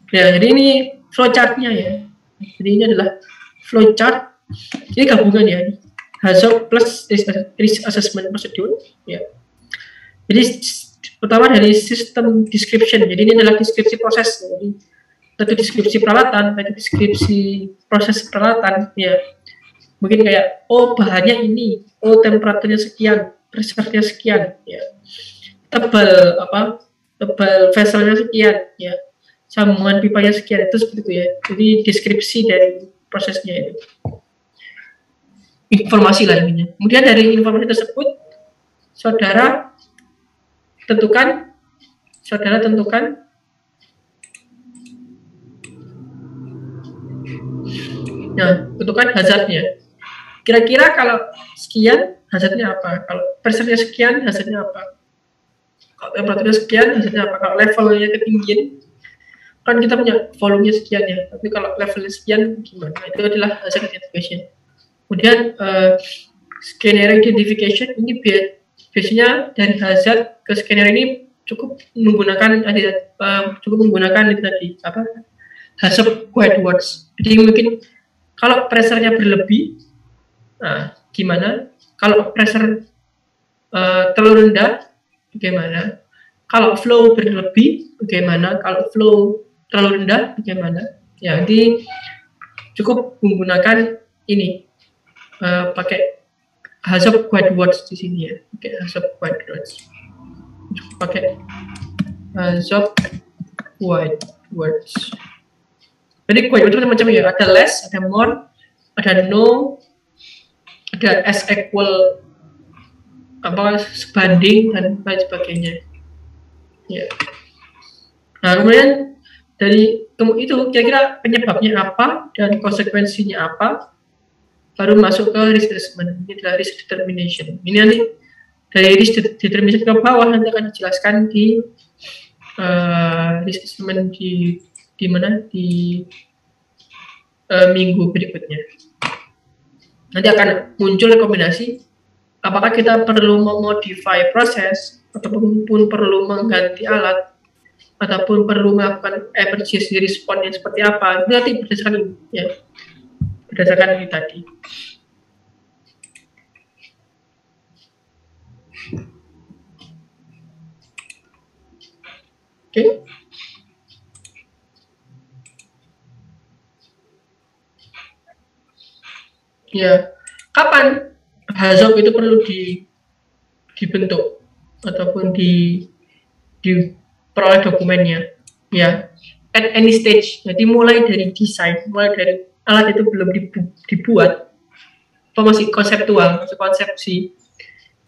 Ya, jadi ini flowchart-nya ya. Jadi ini adalah flowchart. Jadi gabungan ya, hazard plus risk assessment procedure. Ya. Jadi pertama dari sistem description. Jadi ini adalah deskripsi proses. Jadi satu deskripsi peralatan, satu deskripsi proses peralatan, ya mungkin kayak bahannya ini, temperaturnya sekian, pressure-nya sekian, ya tebal vesselnya sekian, ya sambungan pipanya sekian, itu seperti itu ya. Jadi deskripsi dari prosesnya itu, informasi lainnya. Kemudian dari informasi tersebut, saudara tentukan tentukan hazardnya. Kira-kira kalau sekian, hazardnya apa? Kalau pressure-nya sekian, hazardnya apa? Kalau temperaturnya sekian, hazardnya apa? Kalau levelnya ketinggian, kan kita punya volumenya sekian ya. Tapi kalau levelnya sekian, gimana? Itu adalah hazard identification. Kemudian scenario identification ini biasanya dari hazard ke skenario ini cukup menggunakan itu tadi hazard white words. Jadi mungkin kalau pressure-nya berlebih, nah gimana? Kalau pressure terlalu rendah, bagaimana? Kalau flow berlebih, bagaimana? Kalau flow terlalu rendah, bagaimana? Ya, jadi cukup menggunakan ini pakai HAZOP Guide Words di sini ya, pakai HAZOP Guide Words. Cukup pakai HAZOP Guide Words. Jadi Guide Words macam-macam ya, ada less, ada more, ada no, ada as equal, apa sebanding dan lain sebagainya. Ya. Nah kemudian dari itu kira-kira penyebabnya apa dan konsekuensinya apa, baru masuk ke risk assessment. Ini adalah risk determination. Ini nanti dari risk determination ke bawah nanti akan dijelaskan di risk assessment di mana di minggu berikutnya. Nanti akan muncul rekomendasi apakah kita perlu memodify proses ataupun perlu mengganti alat ataupun perlu melakukan emergency response yang seperti apa. Itu nanti berdasarkan ya, berdasarkan ini tadi. Oke. Ya, kapan HAZOP itu perlu dibentuk ataupun diperoleh dokumennya? Ya, at any stage. Jadi mulai dari desain, mulai dari alat itu belum dibuat, atau masih konseptual, masih konsepsi,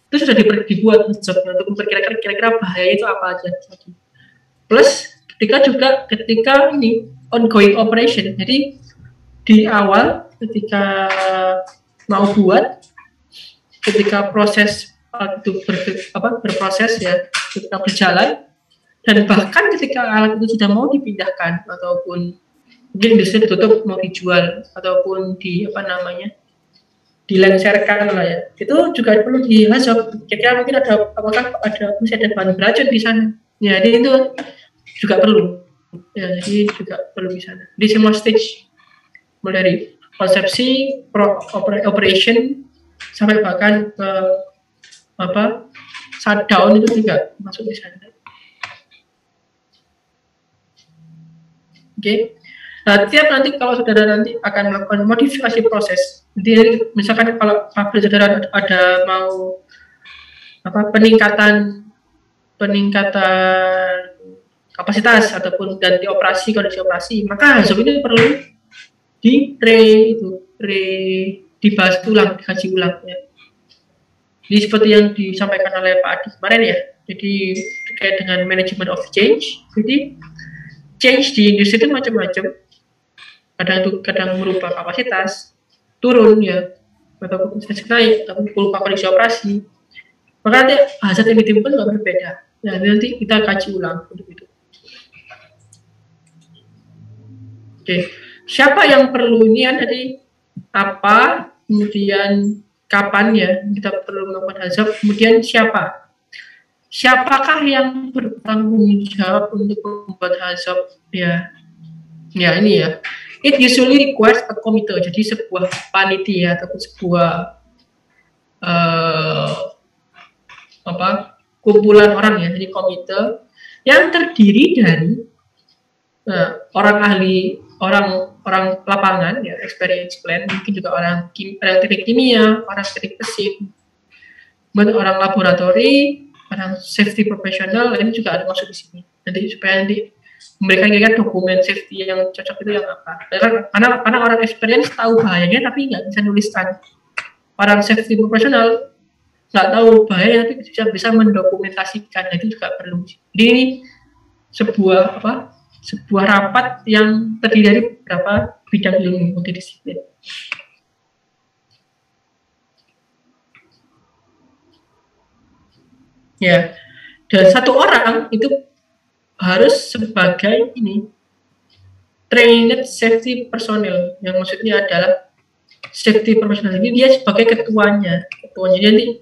itu sudah dibuat untuk memperkirakan kira-kira bahaya itu apa aja. Plus ketika ini ongoing operation, jadi di awal ketika mau buat, ketika proses itu berproses ya, ketika berjalan, dan bahkan ketika alat itu sudah mau dipindahkan ataupun mungkin industri ditutup mau dijual ataupun dilengsarkan lah ya, itu juga perlu di HAZOP. Kira-kira mungkin apakah masih ada bahan beracun di sana? Ya, jadi itu juga perlu. Ya, jadi juga perlu di sana. Di semua stage, mulai dari konsepsi, operation, sampai bahkan ke shutdown itu juga masuk di sana. Oke. Nah, tiap nanti kalau saudara nanti akan melakukan modifikasi proses, jadi misalkan kalau pabrik saudara ada mau peningkatan kapasitas ataupun ganti kondisi operasi, maka HAZOP ini perlu dibahas ulang, dikaji ulang ya. Jadi seperti yang disampaikan oleh Pak Adi kemarin ya, jadi terkait dengan management of change. Jadi change di industri itu macam-macam. Kadang merubah kapasitas, turun ya, atau kapasitas naik, atau merubah kondisi operasi. Maka nanti hasil yang ditimbulkan juga berbeda. Ya, nanti kita kaji ulang untuk itu. Oke, siapa yang perlu ini ya, tadi apa, kemudian kapan ya kita perlu melakukan HAZOP, kemudian siapakah yang bertanggung jawab untuk membuat HAZOP ya. Ya ini ya. It usually requires a committee, jadi sebuah panitia ataupun sebuah kumpulan orang ya, jadi komite yang terdiri dari orang ahli, orang lapangan ya, experience plan, mungkin juga orang teknik kimia, orang teknik mesin, orang laboratori, orang safety professional, ini juga ada masuk di sini. Nanti supaya nanti memberikan kira-kira dokumen safety yang cocok itu yang apa. Karena orang experience tahu bahayanya tapi nggak bisa nuliskan. Orang safety professional nggak tahu bahaya tapi bisa mendokumentasikan, itu juga perlu. Jadi ini sebuah rapat yang terdiri dari beberapa bidang ilmu multidisiplin. Ya, dan satu orang itu harus sebagai trained safety personnel, yang maksudnya adalah safety professional. Ini dia sebagai ketuanya. Jadi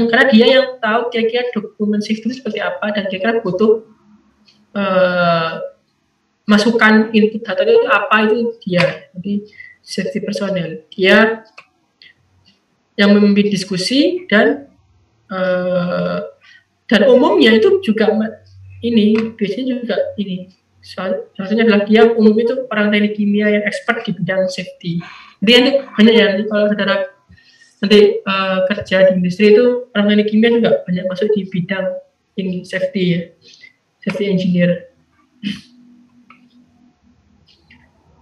karena dia yang tahu kira-kira dokumen safety itu seperti apa dan kira-kira butuh masukan input data itu apa, itu dia. Jadi safety personnel, dia yang memimpin diskusi dan umumnya itu juga biasanya juga Salah adalah dia umum itu orang teknik kimia yang expert di bidang safety. Jadi nanti banyak ya, nanti kalau saudara nanti kerja di industri itu orang teknik kimia juga banyak masuk di bidang ini safety ya, safety engineer.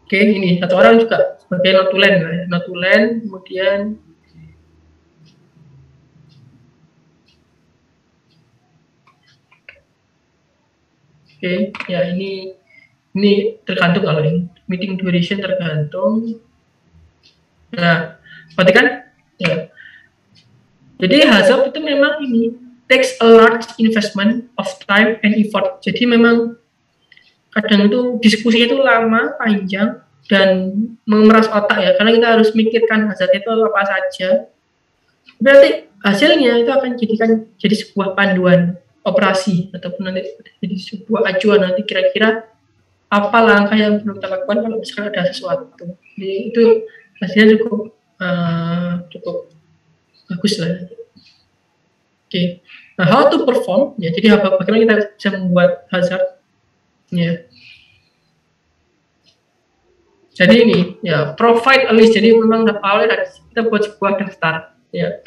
Oke, ini satu orang juga sebagai notulen lah ya, notulen, kemudian ya ini tergantung kalau ini meeting duration tergantung. Nah, berarti kan ya. Jadi HAZOP itu memang ini takes a large investment of time and effort. Jadi memang kadang itu diskusinya itu lama, panjang, dan memeras otak ya, karena kita harus mikirkan hazard itu apa saja. Berarti hasilnya itu akan jadi sebuah panduan operasi ataupun nanti jadi sebuah acuan nanti kira-kira apa langkah yang perlu kita lakukan kalau misalkan ada sesuatu. Jadi itu hasilnya cukup bagus lah. Oke. Nah, how to perform ya, jadi bagaimana kita bisa membuat hazard ya. Jadi ini ya, provide a list. Jadi memang awalnya kita buat sebuah daftar ya.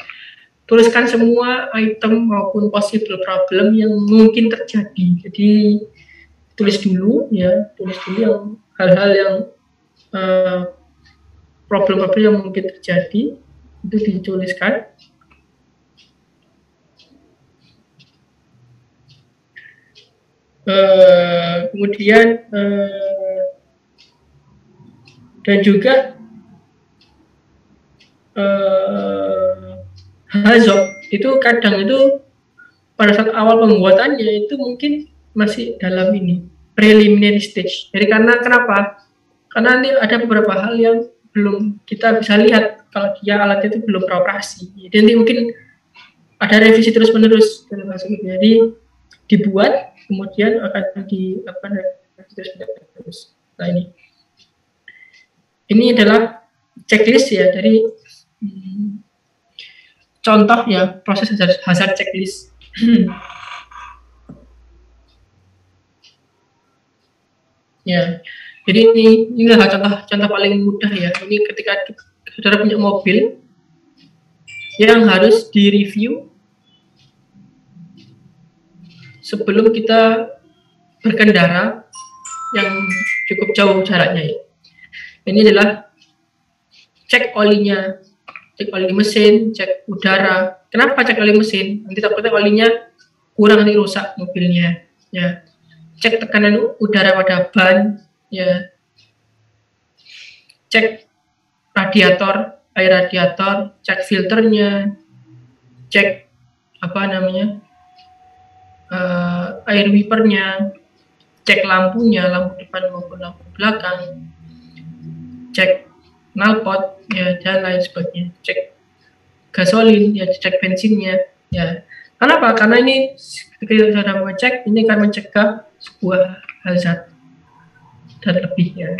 Tuliskan semua item maupun possible problem yang mungkin terjadi. Jadi tulis dulu ya, yang hal-hal yang problem-problem yang mungkin terjadi itu dituliskan. Kemudian dan juga HAZOP itu kadang itu pada saat awal pembuatannya itu mungkin masih dalam ini preliminary stage. Jadi kenapa? Karena nanti ada beberapa hal yang belum kita bisa lihat kalau dia alatnya itu belum beroperasi. Jadi nanti mungkin ada revisi terus-menerus dalam HAZOP. Jadi dibuat kemudian akan terus. Nah ini adalah checklist ya dari contoh ya proses hazard checklist. Ya, jadi inilah contoh paling mudah ya. Ini ketika saudara punya mobil yang harus direview sebelum kita berkendara yang cukup jauh jaraknya ya. Ini adalah cek olinya, cek oli mesin, cek udara. Kenapa cek oli mesin? Nanti takutnya olinya kurang, nanti rusak mobilnya. Ya, cek tekanan udara pada ban. Ya, cek radiator, air radiator, cek filternya, cek air wipernya, cek lampunya, lampu depan maupun lampu belakang, cek knalpot ya dan lain sebagainya, cek gasolin ya, cek bensinnya ya. Kenapa? Karena ini ketika saudara mengecek ini akan mencegah sebuah hazard dan lebih ya.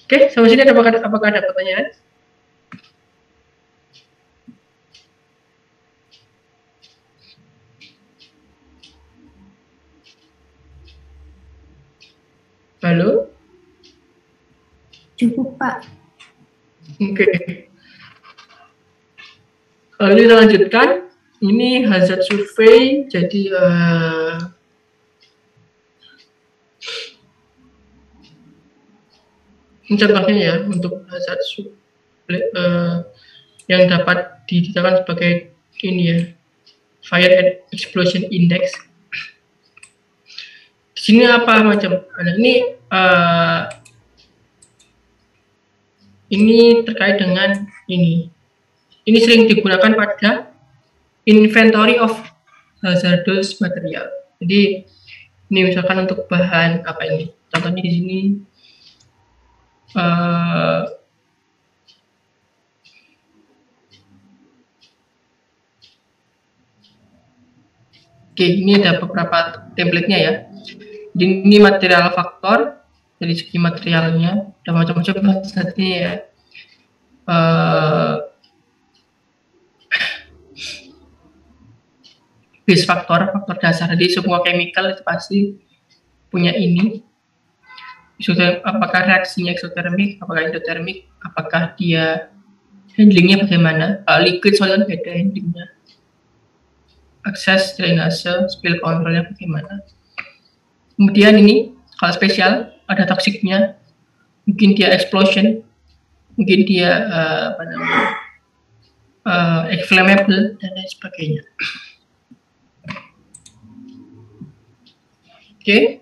Oke, sampai sini apakah ada pertanyaan? Halo? Cukup, Pak. Oke. Lalu kita lanjutkan. Ini hazard survey. Jadi ini contohnya ya untuk hazard survey yang dapat ditetapkan sebagai ini ya, fire and explosion index. Di sini apa macam? Nah, ini terkait dengan ini. Ini sering digunakan pada inventory of hazardous material. Jadi ini misalkan untuk bahan apa ini? Contohnya di sini oke, ini ada beberapa template-nya ya. Ini material faktor, dari segi materialnya, ada macam-macam hazardnya ya. base faktor dasar. Jadi semua chemical itu pasti punya ini. Apakah reaksinya eksotermik, apakah endotermik, apakah dia handlingnya bagaimana, liquid solid beda handlingnya, akses, drainase, spill controlnya bagaimana. Kemudian ini kalau spesial ada toksiknya, mungkin dia explosion, mungkin dia inflammable dan lain sebagainya. Oke.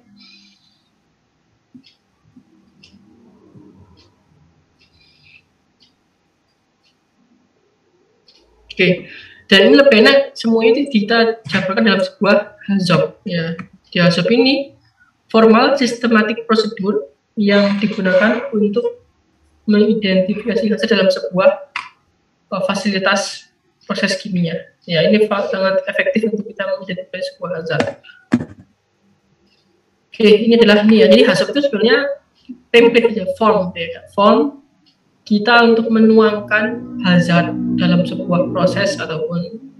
Oke, dan ini lebih enak semuanya itu kita jabarkan dalam sebuah HAZOP. Ya, di HAZOP ini formal systematic prosedur yang digunakan untuk mengidentifikasi hazard dalam sebuah fasilitas proses kimia. Ya, ini sangat efektif untuk kita mengidentifikasi sebuah hazard. Oke, ini adalah ini ya. Jadi HAZOP itu sebenarnya template aja, form kita untuk menuangkan hazard dalam sebuah proses ataupun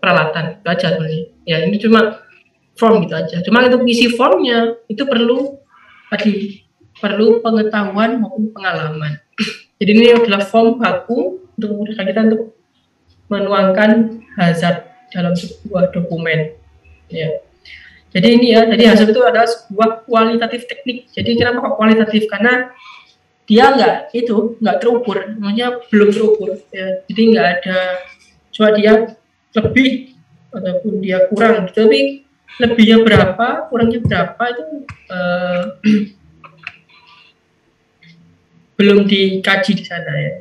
peralatan. Itu aja sebenarnya. Ya, ini cuma form gitu aja. Cuma untuk isi formnya itu perlu pengetahuan maupun pengalaman. Jadi ini adalah form baku untuk memudahkan kita untuk menuangkan hazard dalam sebuah dokumen. Ya. Jadi ini ya, jadi hazard itu adalah sebuah kualitatif teknik. Jadi kenapa kualitatif? Karena dia nggak terukur, namanya belum terukur. Ya. Jadi nggak ada, cuma dia lebih ataupun dia kurang. Tapi lebihnya berapa, kurangnya berapa itu belum dikaji di sana ya.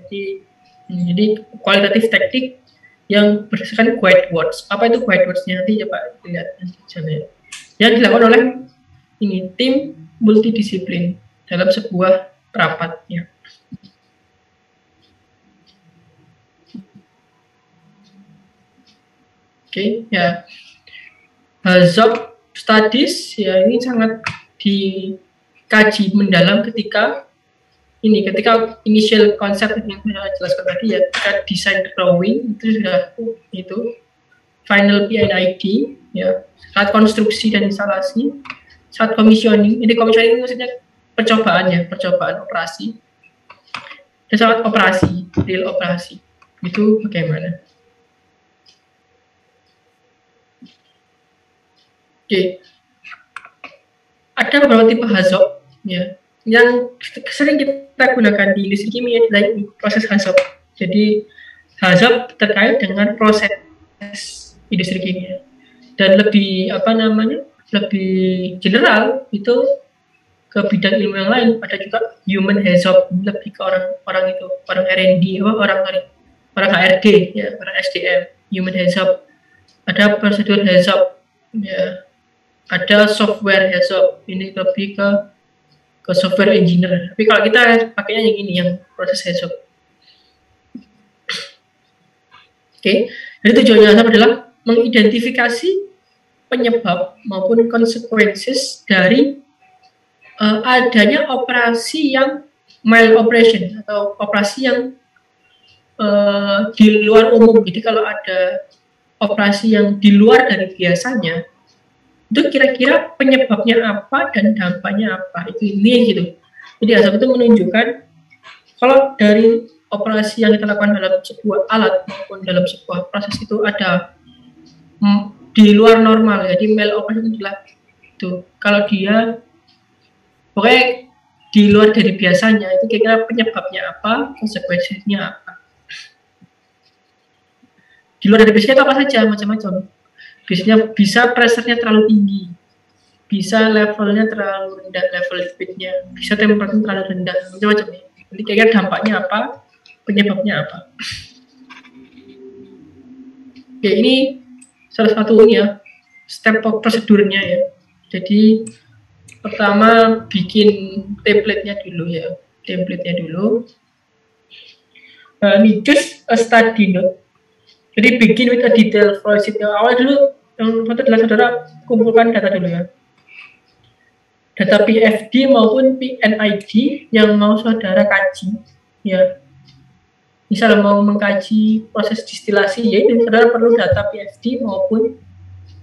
Jadi kualitatif teknik yang berdasarkan guide words. Apa itu guide words-nya? Nanti coba lihat di sana ya. Yang dilakukan oleh ini tim multidisiplin dalam sebuah rapatnya. Oke, ya. HAZOP studies ya ini sangat dikaji mendalam ketika initial konsep yang saya jelaskan tadi ya, ketika design drawing itu sudah itu final PNID ya, saat konstruksi dan instalasi, saat commissioning. Ini commissioning maksudnya percobaan operasi, dan saat operasi, real operasi itu bagaimana? Oke, ada beberapa tipe HAZOP ya, yang sering kita gunakan di industri kimia adalah proses HAZOP. Jadi HAZOP terkait dengan proses industri kimia dan lebih lebih general itu ke bidang ilmu yang lain. Ada juga human HAZOP, lebih ke orang R&D, orang HRD ya, orang SDM, human HAZOP. Ada prosedur HAZOP ya, ada software HAZOP, ini lebih ke software engineer. Tapi kalau kita pakainya yang ini, yang proses HAZOP. Oke, jadi tujuannya HAZOP adalah mengidentifikasi penyebab maupun konsekuensi dari adanya operasi yang mal-operation atau operasi yang di luar umum. Jadi kalau ada operasi yang di luar dari biasanya, itu kira-kira penyebabnya apa dan dampaknya apa, itu ini gitu. Jadi HAZOP itu menunjukkan kalau dari operasi yang kita lakukan dalam sebuah alat maupun dalam sebuah proses itu ada di luar normal, jadi mal-operation adalah itu. Kalau dia pokoknya di luar dari biasanya, itu kira-kira penyebabnya apa, konsekuensinya apa. Di luar dari biasanya itu apa saja, macam-macam. Biasanya bisa pressure-nya terlalu tinggi, bisa levelnya terlalu rendah, level liquidnya, bisa temperaturnya terlalu rendah, macam-macam. Jadi kira-kira dampaknya apa, penyebabnya apa. Oke, ini salah satu ya, step prosedurnya ya. Jadi pertama bikin template-nya dulu ya, ini just a study note. Jadi begin with a detailed flow sheet. Awal dulu yang pertama adalah saudara kumpulkan data dulu ya, data PFD maupun PNID yang mau saudara kaji ya. Misal mau mengkaji proses distilasi, ya itu saudara perlu data PFD maupun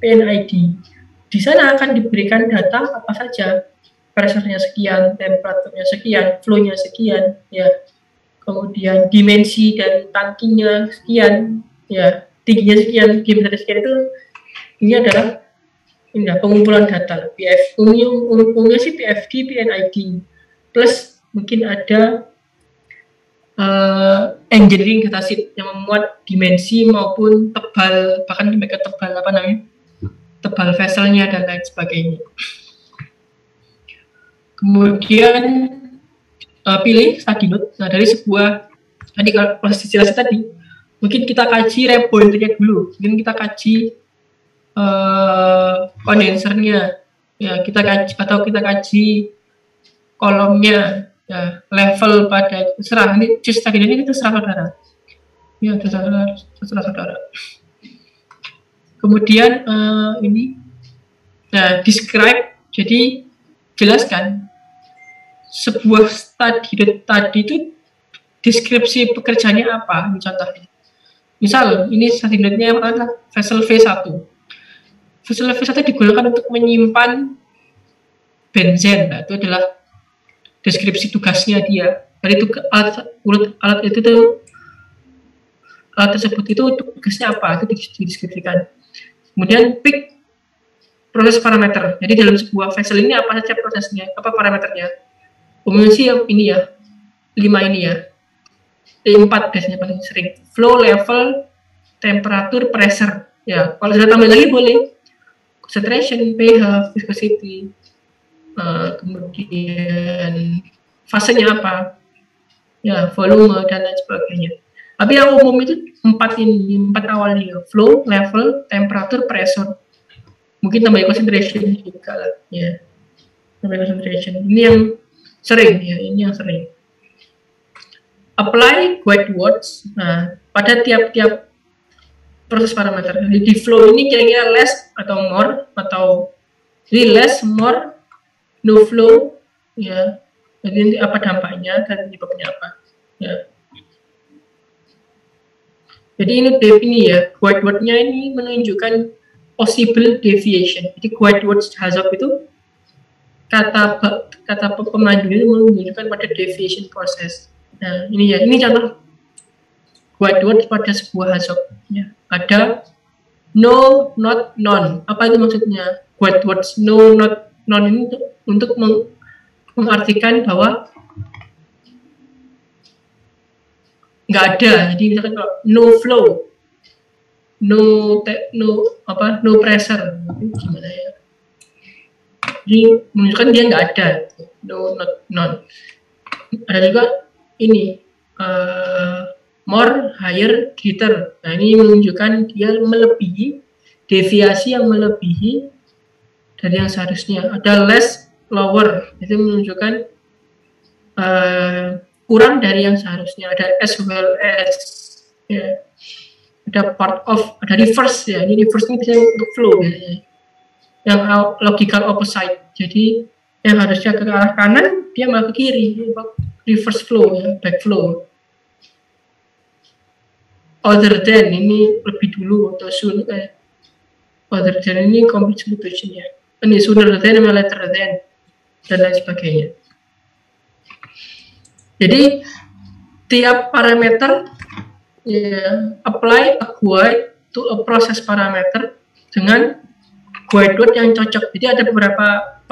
PNID. Di sana akan diberikan data apa saja, pressure-nya sekian, temperaturnya sekian, flow-nya sekian, ya. Kemudian dimensi dari tangkinya sekian, ya, tingginya sekian, diameternya sekian. Itu ini adalah pengumpulan data. Umumnya sih PFD, PNID, plus mungkin ada engineering dataset yang memuat dimensi maupun tebal, bahkan mereka tebal tebal vesselnya dan lain sebagainya. Kemudian pilih study node. Nah, dari sebuah tadi kalau proses distilasi tadi, mungkin kita kaji reboilernya dulu, mungkin kita kaji kondensernya, ya kita kaji, atau kita kaji kolomnya, ya, level pada terserah. Ini case study ini terserah saudara, ya terserah saudara. Kemudian ini, nah, describe, jadi jelaskan sebuah study tadi itu deskripsi pekerjaannya apa. Ini contohnya, misal ini study nya adalah vessel V1. Vessel V1 digunakan untuk menyimpan benzen. Nah, itu adalah deskripsi tugasnya dia. Dari itu alat itu tuh, alat tersebut itu tugasnya apa, itu dideskripsikan. Kemudian pick proses parameter. Jadi dalam sebuah vessel ini apa saja prosesnya, apa parameternya. Umumnya sih ini ya, 5 ini ya. 4 biasanya paling sering. Flow, level, temperatur, pressure. Ya, kalau sudah tambah lagi boleh. Concentration, pH, viscosity, kemudian fasenya apa, ya, volume dan lain sebagainya. Tapi yang umum itu 4 ini, 4 awalnya, flow, level, temperatur, pressure. Mungkin tambah concentration juga lah, ya. Tambah concentration. Ini yang sering, ya, ini yang sering. Apply guide words. Nah, pada tiap-tiap proses parameter. Jadi di flow ini kira-kira less atau more, atau ini less, more, no flow, ya. Jadi nanti apa dampaknya dan penyebabnya apa, ya. Jadi ini ya, guide word-nya ini menunjukkan possible deviation. Jadi guide words HAZOP itu kata pemandu itu menunjukkan pada deviation proses. Nah, ini ya, ini contoh guide word pada sebuah HAZOP. Ya. Ada no, not, non. Apa itu maksudnya? Guide words no, not, non ini untuk mengartikan bahwa nggak ada. Jadi misalkan kalau no flow, no pressure, gimana ya? Jadi menunjukkan dia nggak ada. No, not, non. Ada juga ini more, higher, greater. Nah, ini menunjukkan dia melebihi, deviasi yang melebihi dari yang seharusnya. Ada less, lower, itu menunjukkan kurang dari yang seharusnya. Ada as well as, ya. Ada part of, ada reverse, ya. Ini reverse ini biasanya untuk flow, biasanya. Yang logical opposite. Jadi yang harusnya ke arah kanan, dia malah ke kiri. Reverse flow, ya, back flow. Other than ini lebih dulu atau soon, other than ini complete solution ya. Ini sooner than, later than, dan lain sebagainya. Jadi tiap parameter ya, apply a guide to a process parameter dengan guide word yang cocok. Jadi ada beberapa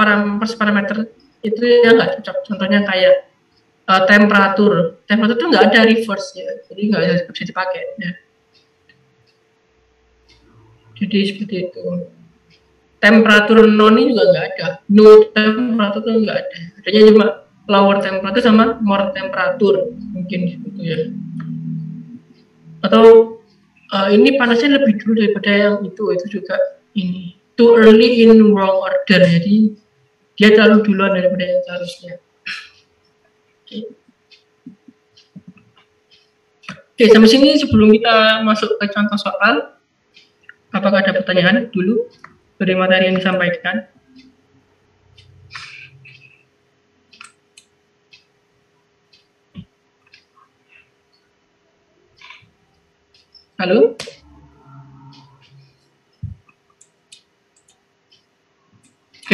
parameter itu yang nggak cocok. Contohnya kayak temperatur itu nggak ada reverse ya, jadi nggak bisa dipakai ya. Jadi seperti itu. Temperatur non ini juga nggak ada, no temperatur itu nggak ada, adanya cuma lower temperatur sama more temperatur mungkin gitu ya. Atau ini panasnya lebih dulu daripada yang itu juga ini too early in wrong order, jadi dia terlalu duluan daripada yang seharusnya. Oke, sampai sini sebelum kita masuk ke contoh soal, apakah ada pertanyaan dulu dari materi yang disampaikan? Halo?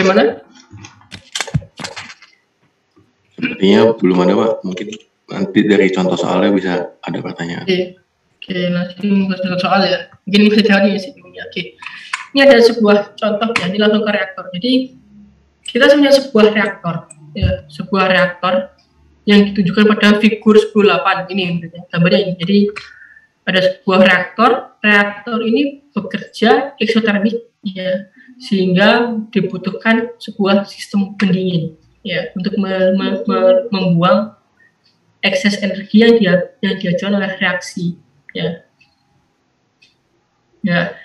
Gimana? Sepertinya belum ada Pak, mungkin nanti dari contoh soalnya bisa ada pertanyaan. Oke, nanti contoh soal ya, mungkin bisa jawab ya sih. Oke, ini ada sebuah contoh ya, ini langsung ke reaktor. Jadi kita punya sebuah reaktor, ya, sebuah reaktor yang ditunjukkan pada figur 18 ini, gambarnya ini. Jadi ada sebuah reaktor ini bekerja eksotermik, ya, sehingga dibutuhkan sebuah sistem pendingin, ya, untuk membuang ekses energi yang dihasilkan oleh reaksi, ya. Ya,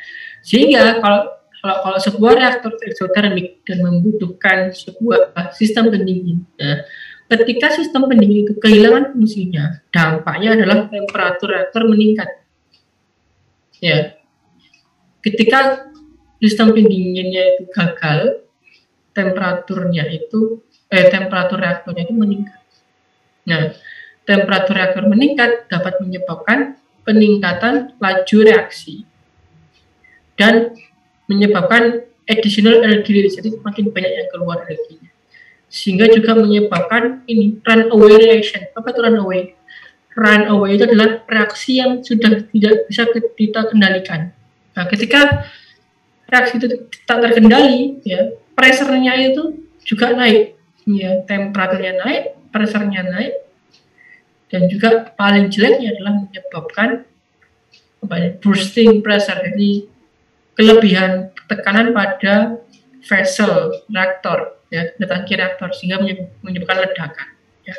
sehingga kalau sebuah reaktor eksotermik dan membutuhkan sebuah sistem pendingin, nah, ketika sistem pendingin itu kehilangan fungsinya, dampaknya adalah temperatur reaktor meningkat. Ya, ketika sistem pendinginnya itu gagal, temperatur reaktornya itu meningkat. Nah, temperatur reaktor meningkat dapat menyebabkan peningkatan laju reaksi dan menyebabkan additional energy release, jadi semakin banyak yang keluar energinya, sehingga juga menyebabkan ini runaway reaction. Apa itu runaway? Runaway itu adalah reaksi yang sudah tidak bisa kita kendalikan. Nah, ketika reaksi itu tak terkendali, ya, pressure-nya itu juga naik, ya, temperaturnya naik, pressure-nya naik, dan juga paling jeleknya adalah menyebabkan bursting pressure, jadi kelebihan tekanan pada vessel reaktor, ya, tangki reaktor, sehingga menyebabkan ledakan. Ya.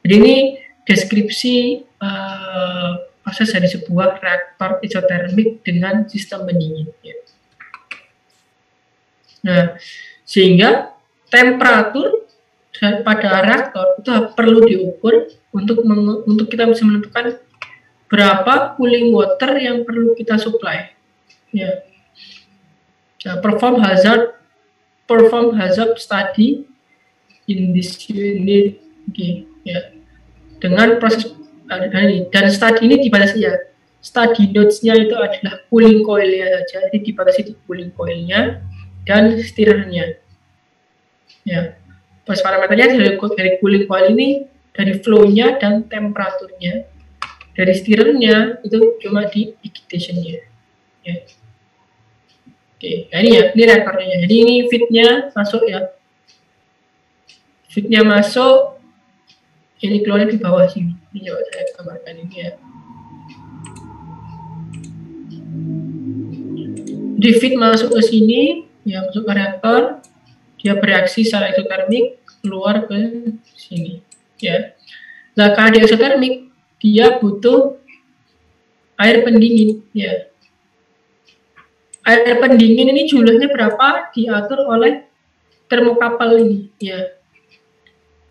Jadi ini deskripsi proses dari sebuah reaktor eksotermik dengan sistem pendingin. Ya. Nah, sehingga temperatur pada reaktor itu perlu diukur untuk kita bisa menentukan berapa cooling water yang perlu kita supply. Ya. Nah, perform hazard study in this unit, okay, ya. Dengan proses dan study ini dibatasi, ya. Study nodes-nya itu adalah cooling coil-nya saja, jadi dibatasi di cooling coil-nya dan stirrer-nya. Ya. Terus parameternya dari cooling coil ini, dari flow-nya dan temperaturnya. Dari stirrer-nya itu cuma di agitation-nya. Ya. Oke, nah ini ya, ini reaktornya. Jadi ini feed-nya masuk, ya. Feed-nya masuk, ini keluar di bawah sini. Ini coba saya gambarkan ini, ya. Di feed masuk ke sini, ya, masuk ke reaktor, dia bereaksi secara eksotermik, keluar ke sini, ya. Nah, karena dia eksotermik, dia butuh air pendingin, ya. Air pendingin ini jumlahnya berapa diatur oleh termokapel ini, ya.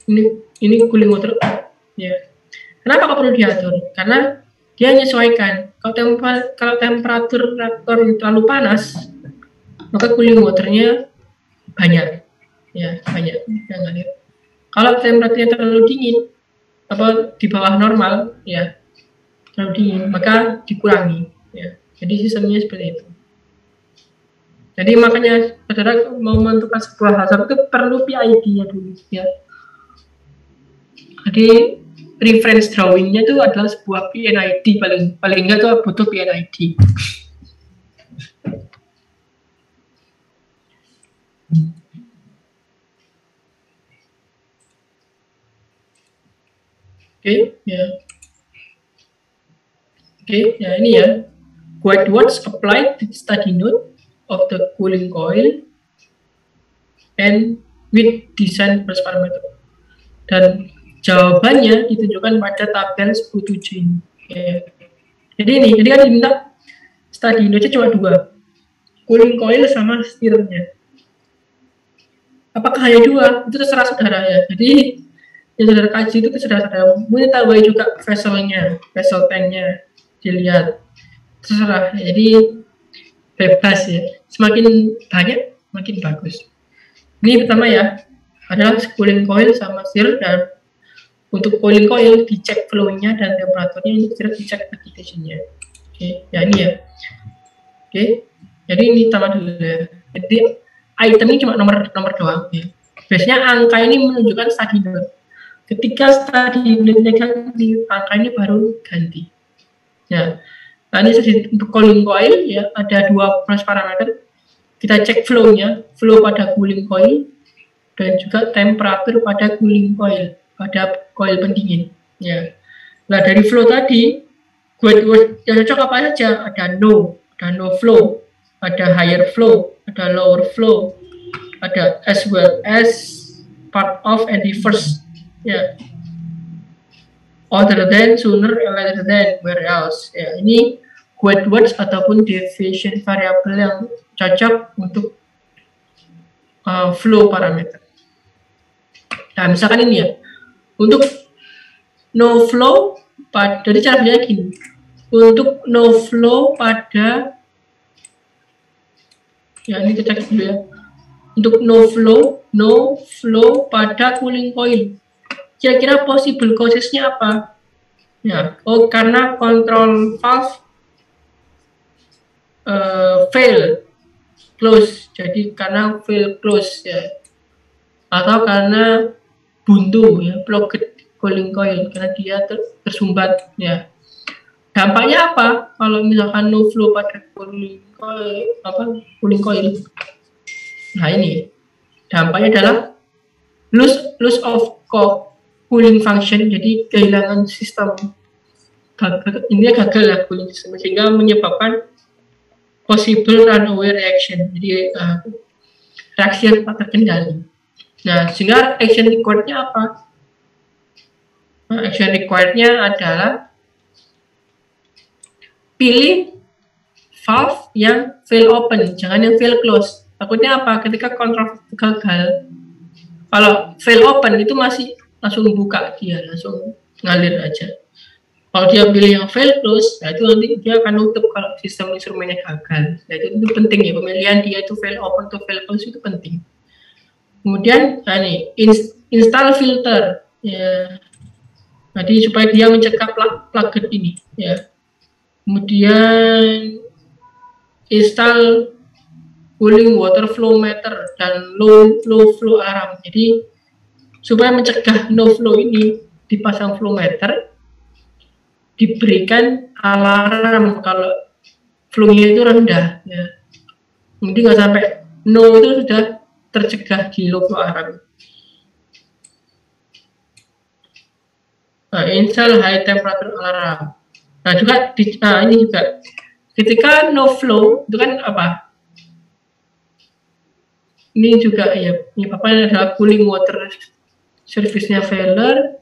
Ini cooling water, ya. Kenapa perlu diatur? Karena dia menyesuaikan. Kalau temperatur reaktor terlalu panas, maka cooling waternya banyak, ya, banyak. Kalau temperaturnya terlalu dingin, apa di bawah normal, ya, terlalu dingin, maka dikurangi, ya. Jadi sistemnya seperti itu. Jadi makanya saudara mau menentukan sebuah hazard itu perlu PID-nya dulu, ya. Jadi reference drawing-nya itu adalah sebuah PNID, paling enggak itu butuh PNID. Oke, ya. Oke, ya ini ya. Guide words applied to study node of the cooling coil and with design first parameter. Dan jawabannya ditunjukkan pada tabel 10.7 ini. Ya. Jadi kan diminta study node-nya cuma 2, cooling coil sama stirrer-nya. Apakah hanya 2? Itu terserah saudara, ya. Jadi yang saudara kaji itu terserah saudara. Mungkin tahu juga vessel-nya, vessel tank-nya dilihat, terserah. Jadi bebas, ya. Semakin banyak, makin bagus. Ini pertama, ya, adalah cooling coil sama stirrer, dan untuk cooling coil dicek flow-nya dan temperaturnya, ini stirrer dicek agitation-nya. Oke, ya ini ya. Oke, jadi ini pertama dulu, ya. Jadi item ini cuma nomor doang. Ya. Biasanya angka ini menunjukkan study node. Ketika study node-nya ganti, angka ini baru ganti. Ya. Nah ini untuk cooling coil ya ada 2 parameter. Kita cek flow-nya, flow pada cooling coil dan juga temperatur pada cooling coil, pada coil pendingin. Ya. Nah dari flow tadi, yang cocok apa saja? Ada no flow, ada higher flow, ada lower flow, ada as well as part of and reverse. Ya. Other than, sooner, later than, where else. Ya. Ini guide words ataupun deviation variable yang cocok untuk flow parameter. Nah, misalkan ini ya, untuk no flow, jadi cara beliau gini, untuk no flow pada, ya ini kita cek dulu ya, untuk no flow pada cooling coil, kira-kira possible causesnya apa? Ya, karena control valve fail close, jadi karena fail close ya, atau karena buntu ya, blocked cooling coil karena dia tersumbat ya. Dampaknya apa kalau misalkan no flow pada cooling coil? Nah ini dampaknya adalah loss of cooling function, jadi kehilangan sistem, intinya gagal ya cooling system, sehingga menyebabkan possible runaway reaction, jadi reaksi yang tak terkendali. Nah, sehingga action required-nya apa? Nah, action required-nya adalah pilih valve yang fail open, jangan yang fail close. Takutnya apa? Ketika kontrol gagal, kalau fail open itu masih langsung buka, dia langsung ngalir aja. Kalau dia pilih yang fail close, nah itu nanti dia akan nutup kalau sistem instrumennya gagal. Nah itu penting ya, pemilihan dia itu fail open atau fail close itu penting. Kemudian, nah ini install filter, ya. Jadi supaya dia mencegah plugin ini, ya. Kemudian install cooling water flow meter dan low flow alarm. Jadi supaya mencegah no flow ini dipasang flow meter, diberikan alarm kalau flow-nya itu rendah ya. Jadi nggak sampai no itu sudah tercegah di low flow alarm. Nah, install high temperature alarm. Nah juga ini juga ketika no flow itu kan apa? Ini juga ya penyebabnya adalah cooling water service-nya failure.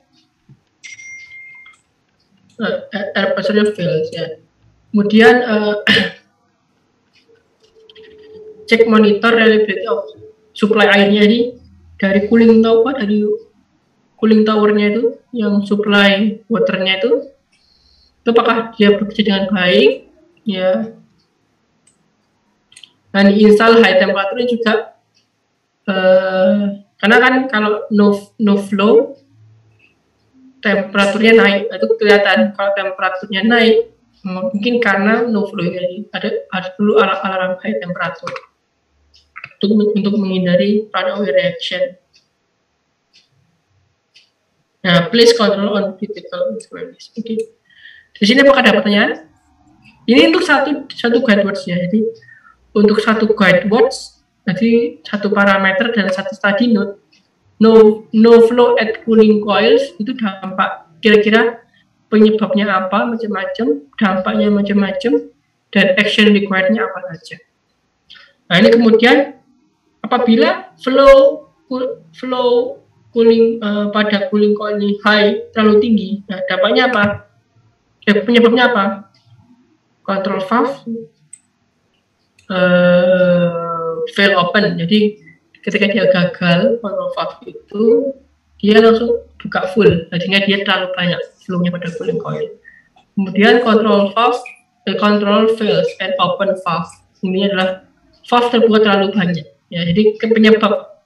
Air pressure fails ya. Kemudian cek monitor reliability of supply airnya ini dari cooling tower, dari cooling towernya itu yang supply waternya itu apakah dia bekerja dengan baik ya. Dan install high temperature juga karena kan kalau no flow temperaturnya naik, itu kelihatan kalau temperaturnya naik mungkin karena no flow ini ada perlu alarm high temperature untuk menghindari runaway reaction. Nah, please control on critical experiments. Oke. Di sini apakah ada pertanyaan? Ini untuk satu guide words ya. Jadi untuk satu guide words, jadi satu parameter dan satu study node. No flow at cooling coils itu dampak kira-kira penyebabnya apa macam-macam, dampaknya macam-macam, dan action required-nya apa saja. Nah ini kemudian apabila flow cooling pada cooling coil ini high, terlalu tinggi, nah dampaknya apa? Penyebabnya apa? Control valve fail open, jadi ketika dia gagal control valve itu dia langsung buka full, sehingga dia terlalu banyak flow-nya pada cooling coil. Kemudian control fails and open valve, ini adalah valve terbuka terlalu banyak ya. Jadi penyebab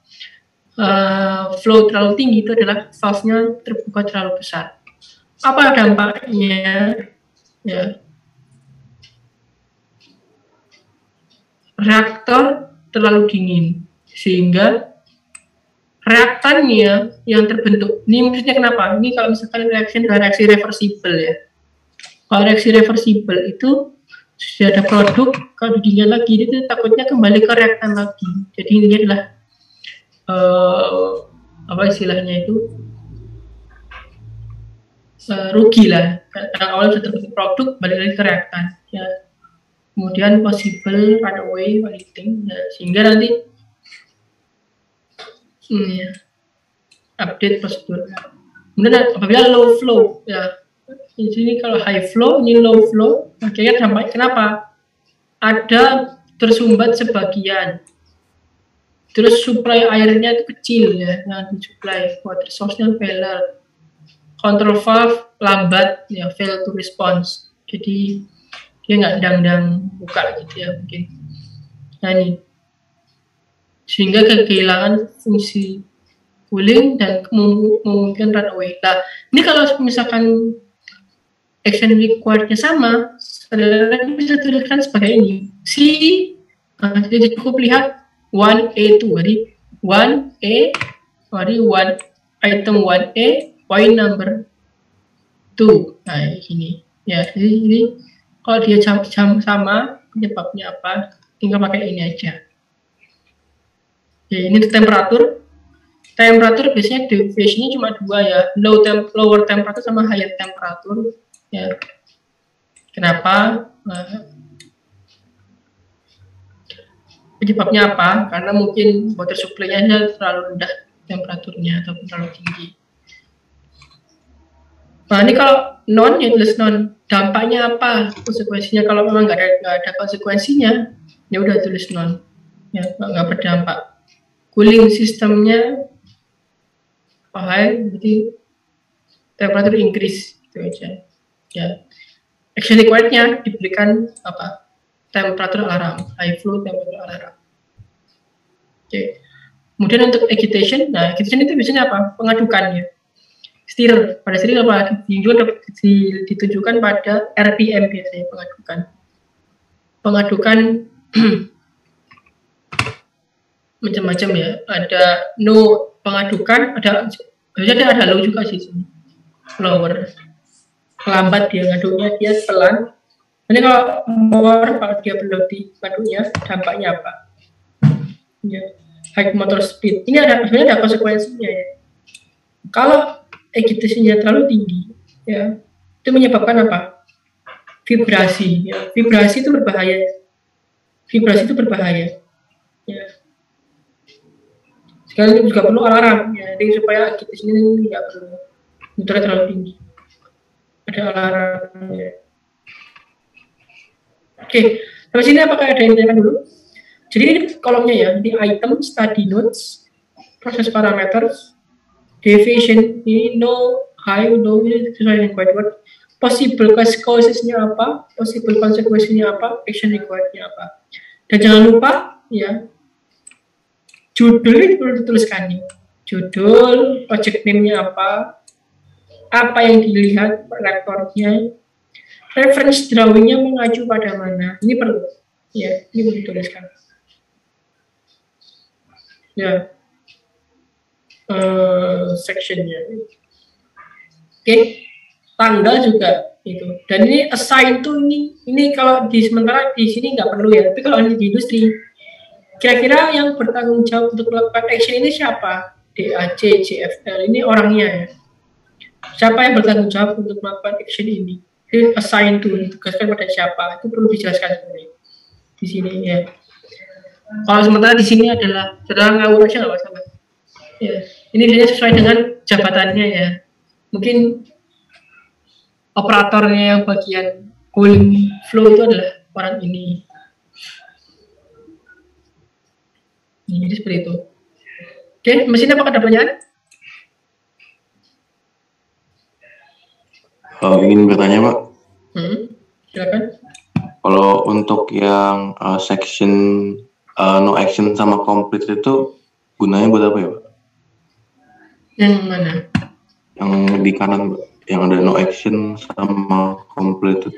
flow terlalu tinggi itu adalah valve-nya terbuka terlalu besar. Apa dampaknya ya? Reaktor terlalu dingin Sehingga reaktannya yang terbentuk, ini maksudnya kenapa? Ini kalau misalkan reaksi reversible ya. Kalau reaksi reversible itu sudah ada produk, kalau dingin lagi itu takutnya kembali ke reaktan lagi. Jadi ini adalah apa istilahnya itu rugi lah. Karena awal sudah terbentuk produk, balik lagi ke reaktan. Ya. Kemudian possible runaway anything, ya. Sehingga nanti update prosedur. Kemudian apabila low flow, ya di sini kalau high flow, ini low flow, akhirnya dampaknya kenapa? Ada tersumbat sebagian, terus supply airnya itu kecil ya, yang disupply water source-nya failure, control valve lambat ya, fail to response, jadi dia nggak dang buka gitu ya mungkin. Nah ini sehingga kehilangan fungsi cooling dan mungkin runaway. Nah, ini kalau misalkan action required-nya sama, saudara bisa tuliskan sebagai ini. Jadi cukup lihat 1A2, jadi 1A, jadi 1 item 1A, point number 2. Nah, ini ya. Jadi ini kalau dia jam sama, penyebabnya apa? Tinggal pakai ini aja. Ya, ini temperatur. Temperatur biasanya deviation-nya cuma 2 ya, lower temperature sama higher temperature. Ya. Kenapa? Penyebabnya apa? Karena mungkin water supply-nya terlalu rendah temperaturnya atau terlalu tinggi. Nah, ini kalau non, ya tulis non. Dampaknya apa? Konsekuensinya kalau memang nggak ada konsekuensinya, ya udah tulis non. Ya, nggak berdampak. Cooling sistemnya high, jadi temperatur increase gitu aja. Ya, action required-nya diberikan apa? Temperatur alarm, high flow temperatur alarm. Oke. Kemudian untuk agitation, nah agitation itu biasanya apa? Pengadukannya. Stir, pada stir apa? Ditujukan pada RPM biasanya pengadukan. Pengadukan macam-macam ya. Ada no pengadukan, biasanya ada low juga sih sini. Lower. Lambat dia ngaduknya, dia pelan. Ini kalau more, kalau dia belum di ngaduknya, dampaknya apa? Ya, high motor speed. Ini sebenarnya ada konsekuensinya ya. Kalau agitasinya terlalu tinggi, ya, itu menyebabkan apa? Vibrasi. Ya. Vibrasi itu berbahaya. Vibrasi itu berbahaya. Ya. Sekarang juga perlu alarm, ya, jadi supaya agitasinya ini tidak perlu muternya terlalu tinggi. Ada alarmnya. Oke, sampai sini apakah ada yang ditanyakan dulu? Jadi ini kolomnya ya, di item, study notes, proses parameters, deviation, ini no, high, low, ini sesuai dengan keyword, possible causesnya apa, possible consequence-nya apa, action required-nya apa. Dan jangan lupa, ya, judul ini perlu dituliskan nih. Judul, project name-nya apa yang dilihat rektornya, reference drawing-nya mengacu pada mana. Ini perlu, ya, ini perlu dituliskan. Ya, section-nya. Oke, tanggal juga itu. Dan ini assign tuh ini kalau sementara di sini nggak perlu ya. Tapi kalau di industri, kira-kira yang bertanggung jawab untuk melakukan action ini siapa? DAC, JFL, ini orangnya ya. Siapa yang bertanggung jawab untuk melakukan action ini? Jadi assign to, ditugaskan pada siapa? Itu perlu dijelaskan sebenarnya di sini ya. Kalau sementara di sini adalah sedang ngawur aja nggak masalah. Ya, ini dia sesuai dengan jabatannya ya. Mungkin operatornya yang bagian cooling flow itu adalah orang ini. Jadi seperti itu. Oke, mesinnya apakah ada pertanyaan? Ingin bertanya, Pak. Silakan. Kalau untuk yang section no action sama complete itu gunanya buat apa ya, Pak? Yang mana? Yang di kanan, Pak. Yang ada no action sama complete.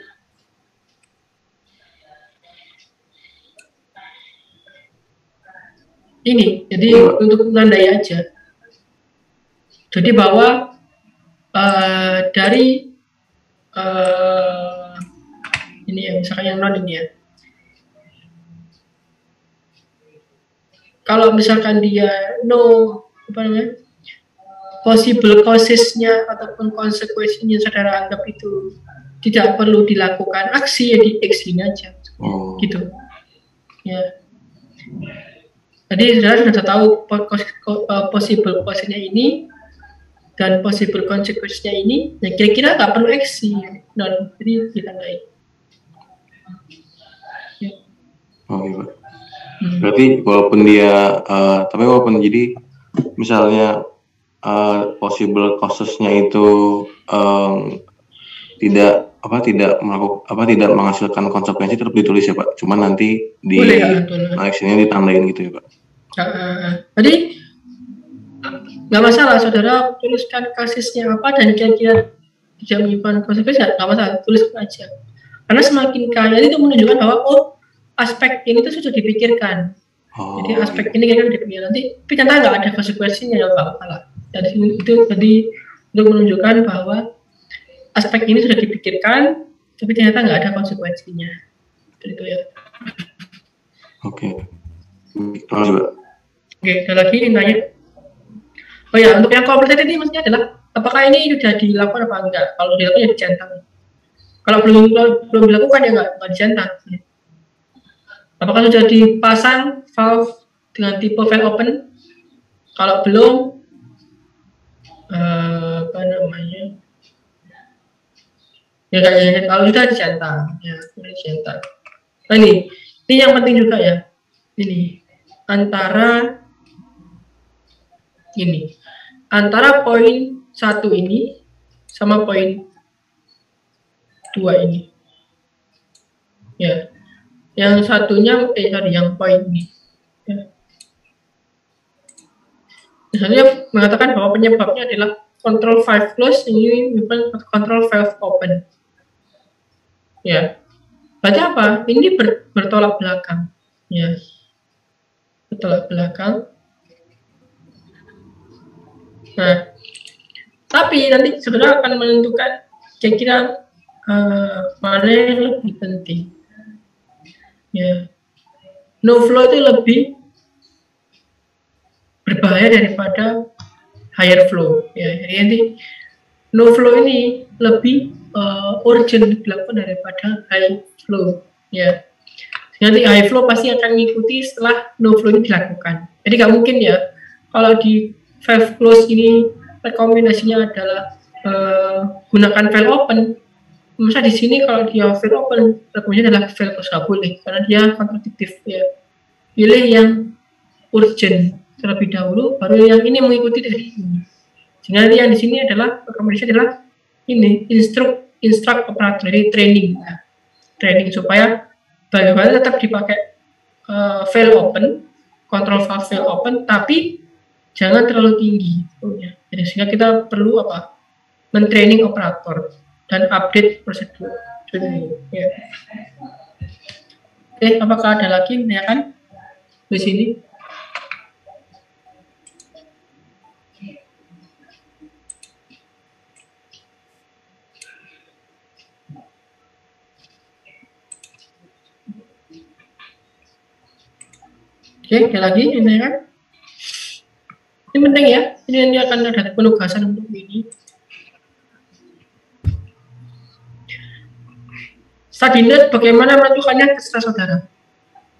ini, jadi untuk menandai aja. Jadi bahwa dari ini ya, misalkan yang non ini ya. Kalau misalkan dia possible causesnya ataupun konsekuensinya saudara anggap itu tidak perlu dilakukan aksi, ya di X ini aja, gitu. Ya. Jadi saudara sudah tahu possible causesnya ini dan possible konsekuensinya ini, ya kira-kira nggak perlu aksi, dan jadi ditandai. Ya. Oh iya, Pak. Berarti walaupun dia, tapi walaupun jadi misalnya possible causesnya itu tidak menghasilkan konsekuensi, tetap ditulis ya Pak. Cuman nanti di actionnya ditandain gitu ya Pak. Jadi nggak masalah saudara tuliskan kasusnya apa dan kira-kira tidak menyimpan konsekuensi, nggak masalah, tuliskan aja. Karena semakin kaya itu menunjukkan bahwa aspek ini tuh sudah dipikirkan. Jadi aspek ini kira-kira dipikirkan nanti, tapi ternyata nggak ada konsekuensinya, ya nggak masalah. Jadi itu tadi untuk menunjukkan bahwa aspek ini sudah dipikirkan, tapi ternyata nggak ada konsekuensinya. Itu ya. Oke. Coba. Oke, ada lagi nanya. Oh ya, untuk yang complicated ini maksudnya adalah apakah ini sudah dilakukan apa enggak? Kalau dilakukan ya dicentang. Kalau belum dilakukan ya nggak dicentang. Apakah sudah dipasang valve dengan tipe valve open? Kalau belum, apa namanya? Ya kayaknya kalau sudah dicentang, ya dicentang. Nah ini yang penting juga ya. Ini antara poin 1 ini sama poin 2 ini. Ya. Yang satunya yang poin ini. Ya. Misalnya mengatakan bahwa penyebabnya adalah control valve close, ini bukan control valve open. Ya. Berarti apa? Ini bertolak belakang. Ya. Bertolak belakang. Nah, tapi nanti saudara akan menentukan kira-kira mana yang lebih penting. Ya, no flow itu lebih berbahaya daripada higher flow. Ya, jadi nanti no flow ini lebih urgent dilakukan daripada high flow. Ya, nanti high flow pasti akan mengikuti setelah no flow ini dilakukan. Jadi nggak mungkin ya kalau di valve close ini rekomendasinya adalah gunakan valve open. Masa di sini kalau dia valve open, rekomendasinya adalah valve close, nggak boleh karena dia kontradiktif ya. Pilih yang urgent terlebih dahulu, baru yang ini mengikuti dari ini. Sehingga yang di sini adalah rekomendasi adalah ini instruct operator, jadi training, ya. Training supaya bagaimana tetap dipakai valve open, control valve open, tapi jangan terlalu tinggi. Ya. Jadi sehingga kita perlu apa? Men-training operator dan update prosedur. Ya. Oke, apakah ada lagi menanyakan di sini? Oke, ada lagi menanyakan? Ini penting ya, ini akan ada penugasan untuk ini. Study note bagaimana menentukannya terserah saudara.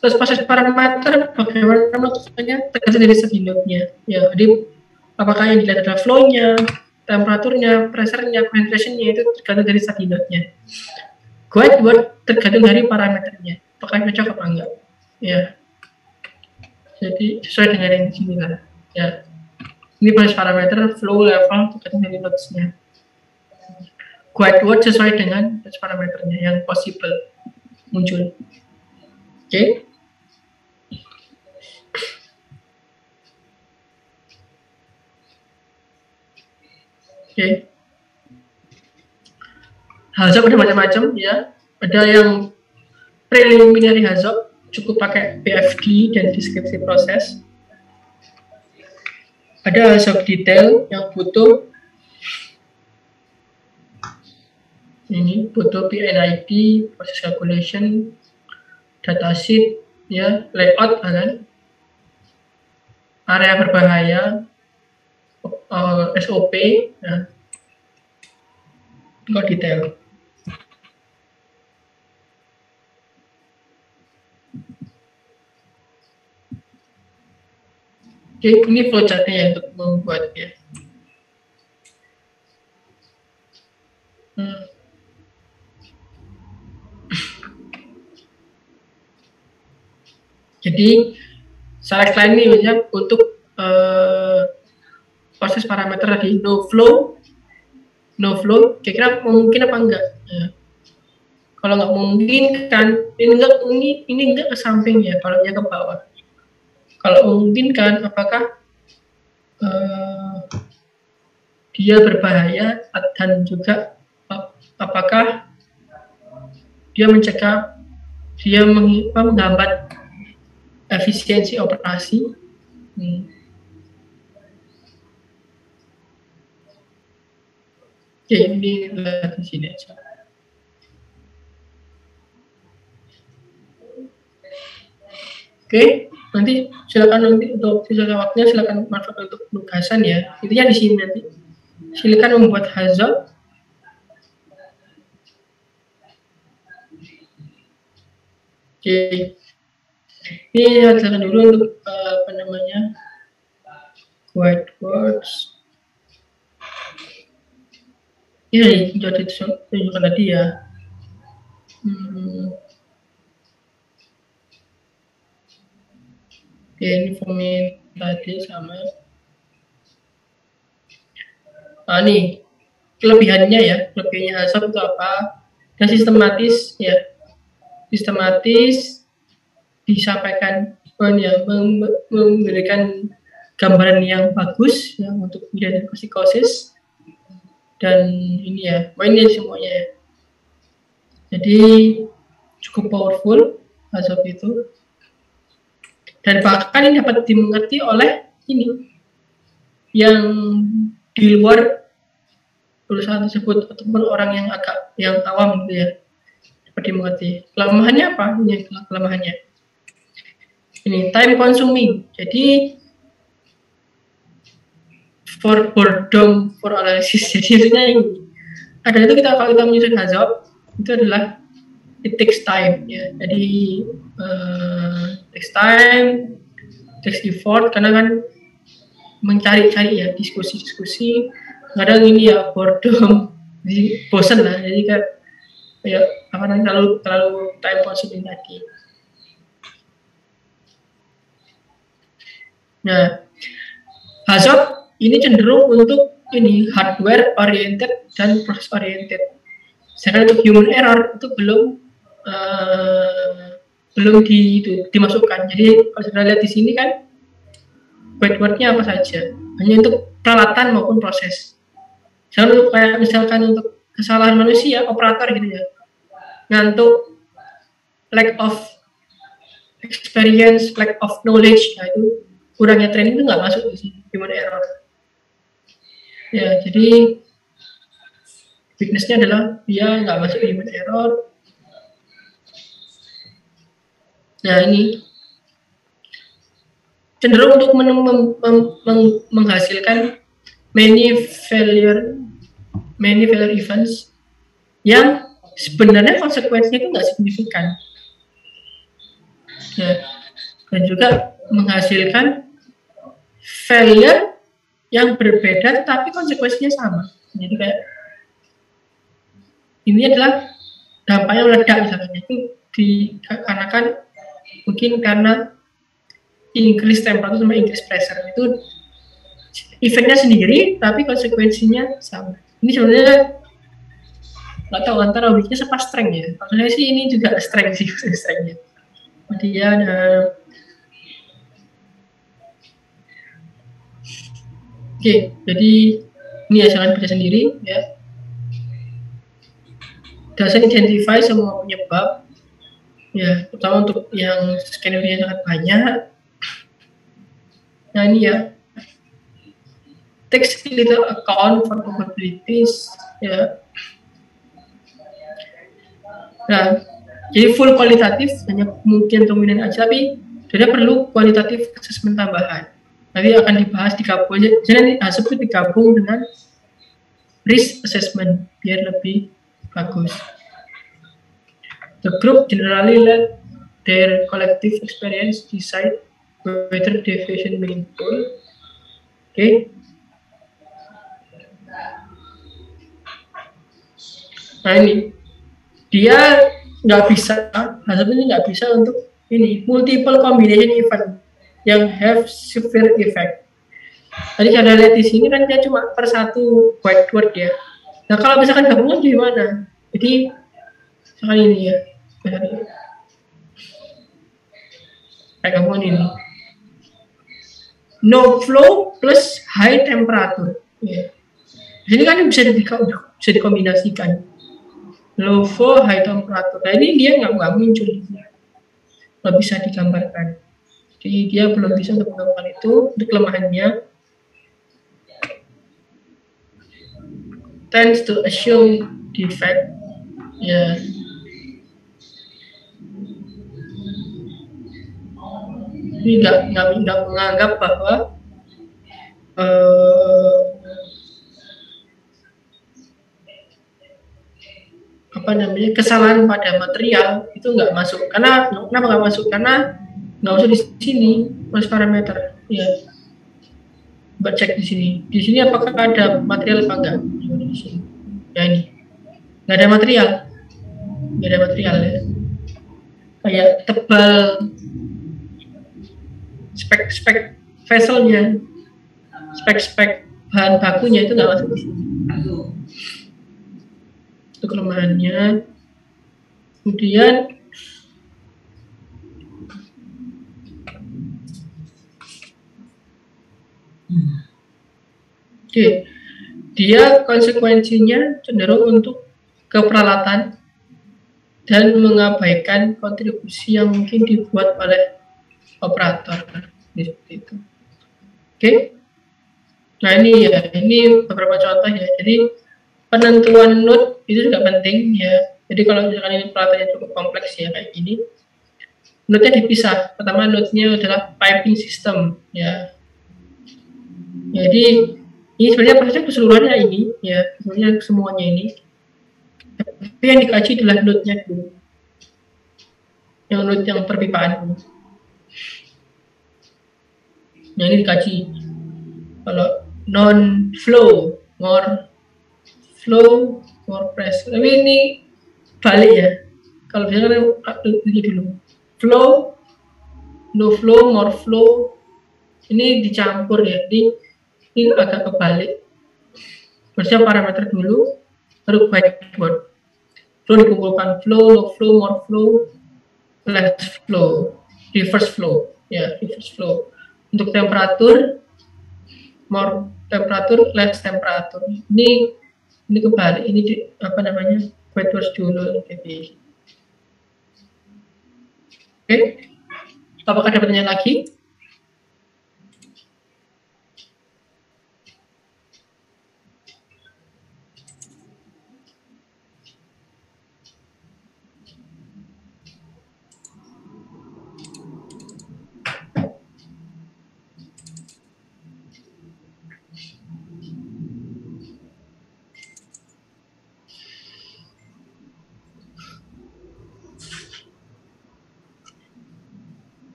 Proses parameter bagaimana menentukannya tergantung dari study note-nya. Ya, jadi apakah yang dilihat adalah flow-nya, temperaturnya, pressure-nya, penetration-nya itu tergantung dari study note-nya. Guide word tergantung dari parameternya. Apakah cocok apa enggak? Ya. Jadi sesuai dengan yang di sini lah. Ya. Ini parameter flow level tergantung dari notes-nya. Guide word sesuai dengan parameternya yang possible muncul. Oke. Oke. Hazard ada macam-macam ya. Ada yang preliminary hazard, cukup pakai BFD dan deskripsi proses. ada sub detail yang butuh ini, butuh PNID, process calculation, datasheet, ya, layout, kan, area berbahaya, SOP, ya, itu detail. Oke, ini flowchartnya ya untuk membuatnya. Jadi secara lain ini misalnya untuk proses parameter tadi no flow, kira-kira mungkin apa enggak? Ya. Kalau nggak mungkin kan ini enggak ke samping ya, kalau dia ke bawah. Kalau memungkinkan, apakah dia berbahaya dan juga apakah dia mencegah, dia menghambat efisiensi operasi. Oke, ini lihat di sini aja. Oke, nanti silakan nanti untuk sisa waktunya silakan manfaat untuk penugasan ya. Intinya di sini nanti silakan membuat hazard. Oke, ini silakan dulu untuk apa namanya whiteboards. Ini jadi tunjukkan tadi ya. Oke, ini format tadi sama. Nah, ini kelebihannya ya, kelebihannya hazard itu apa? Dan sistematis ya, sistematis disampaikan, memberikan gambaran yang bagus ya untuk identifikasi causes dan ini ya, ini semuanya ya. Jadi cukup powerful hazard itu. Dan bahkan ini dapat dimengerti oleh ini yang di luar perusahaan tersebut ataupun orang yang awam gitu ya, dapat dimengerti. Kelemahannya apa? Ini kelemahannya. Ini time consuming. Jadi for boredom for analysis. Jadi ini ada itu kalau kita menyusun hazard itu adalah it takes time ya. Jadi takes time, takes effort, karena kan mencari-cari ya, diskusi-diskusi, kadang ini ya boredom, bosan lah, jadi kan ya apa namanya terlalu time consuming tadi. Nah, hazard ini cenderung untuk ini hardware oriented dan process oriented. Sedangkan untuk human error itu belum dimasukkan. Jadi kalau sudah lihat di sini kan whiteboardnya apa saja, hanya untuk peralatan maupun proses. Misalkan untuk kesalahan manusia, operator gitu ya, ngantuk, lack of experience, lack of knowledge, nah itu kurangnya training itu nggak masuk di sini, human error. Ya, jadi weakness-nya adalah dia nggak masuk human error. Nah, ini cenderung untuk menghasilkan many failure events yang sebenarnya konsekuensinya itu nggak signifikan. Ya, dan juga menghasilkan failure yang berbeda tapi konsekuensinya sama. Jadi kayak ini adalah dampaknya meledak misalnya, itu dikarenakan mungkin karena increase temperature sama increase pressure, itu efeknya sendiri tapi konsekuensinya sama. Ini sebenarnya nggak tahu antara weakness apa strength ya. Maksudnya sih ini juga strength sih, strengthnya. Kemudian oke, jadi ini ya jangan baca sendiri ya. Doesn't identify semua penyebab ya, terutama untuk yang skenario sangat banyak. Nah ini ya, takes into account for probabilities, ya. Nah, jadi full kualitatif hanya mungkin dominan aja, tapi dia perlu kualitatif assessment tambahan. Nanti akan dibahas digabung aja. Jadi nanti hasil itu digabung dengan risk assessment biar lebih bagus. The group generally let their collective experience decide whether deviation meaningful. Oke. Nah ini dia nggak bisa, hasilnya nggak bisa untuk ini multiple combination event yang have severe effect. Tadi karena lihat di sini kan dia cuma per satu whiteboard ya. Nah kalau misalkan gabungan gimana? Jadi misalkan ini ya, kayak gabungan ini, no flow plus high temperature. Ya. Di sini kan bisa dikombinasikan. Low flow, high temperature. Nah ini dia nggak muncul, nggak bisa digambarkan. Jadi dia belum bisa untuk menggambarkan itu. Untuk kelemahannya, tends to assume defect. Ya. Ini nggak menganggap bahwa kesalahan pada material itu nggak masuk. Karena kenapa nggak masuk? Karena nggak usah di sini proses parameter. Ya, coba cek di sini. Di sini apakah ada material apa enggak? Di sini. Ya ini nggak ada material, ya. Kayak tebal spek vesselnya, spek bahan bakunya itu nggak masuk di sini. Itu kelemahannya. Kemudian dia konsekuensinya cenderung untuk keperalatan dan mengabaikan kontribusi yang mungkin dibuat oleh operator seperti itu. Nah ini ya, ini beberapa contoh ya. Jadi penentuan node itu juga penting ya. Jadi kalau misalkan ini peralatannya cukup kompleks ya kayak gini, node-nya dipisah. Pertama node-nya adalah piping system ya. Jadi ini sebenarnya prosesnya keseluruhannya ini ya, sebenarnya semuanya ini. Tapi yang dikaji adalah node-nya dulu. Yang node yang perpipaan dulu. Nah ini dikaji. Kalau non-flow, more flow, more pressure. Tapi ini balik ya. Kalau misalnya ini dulu. Flow, no flow, more flow. Ini dicampur ya. Ini agak kebalik. Maksudnya parameter dulu, baru whiteboard. Flow dikumpulkan flow, no flow, more flow, less flow, reverse flow. Ya, reverse flow. Untuk temperatur, more temperatur, less temperatur. Ini kebalik. Ini apa namanya? Whiteboard dulu. Oke. Apakah ada pertanyaan lagi?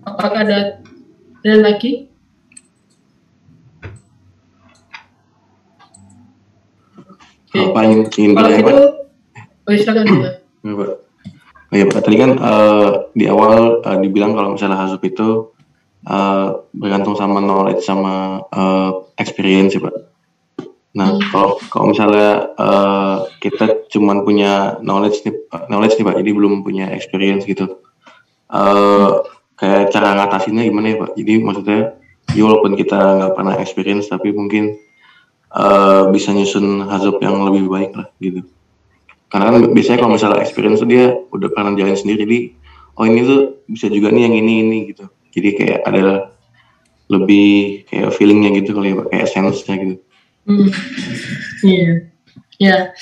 Apakah ada lagi? Apa yang ingin kalau bertanya, itu, Pak? Silakan ya. Ya Pak, tadi kan di awal dibilang kalau misalnya HAZOP itu bergantung sama knowledge sama experience ya Pak. Nah kalau misalnya kita cuman punya knowledge nih Pak, jadi belum punya experience gitu. Kayak cara ngatasinnya gimana ya Pak? Jadi maksudnya, ya walaupun kita nggak pernah experience, tapi mungkin bisa nyusun HAZOP yang lebih baik lah gitu. Karena kan biasanya kalau misalnya experience tuh dia udah pernah jalan sendiri, jadi oh ini tuh bisa juga nih yang ini gitu. Jadi kayak ada lebih kayak feelingnya gitu kali ya Pak, kayak sense-nya gitu. Iya.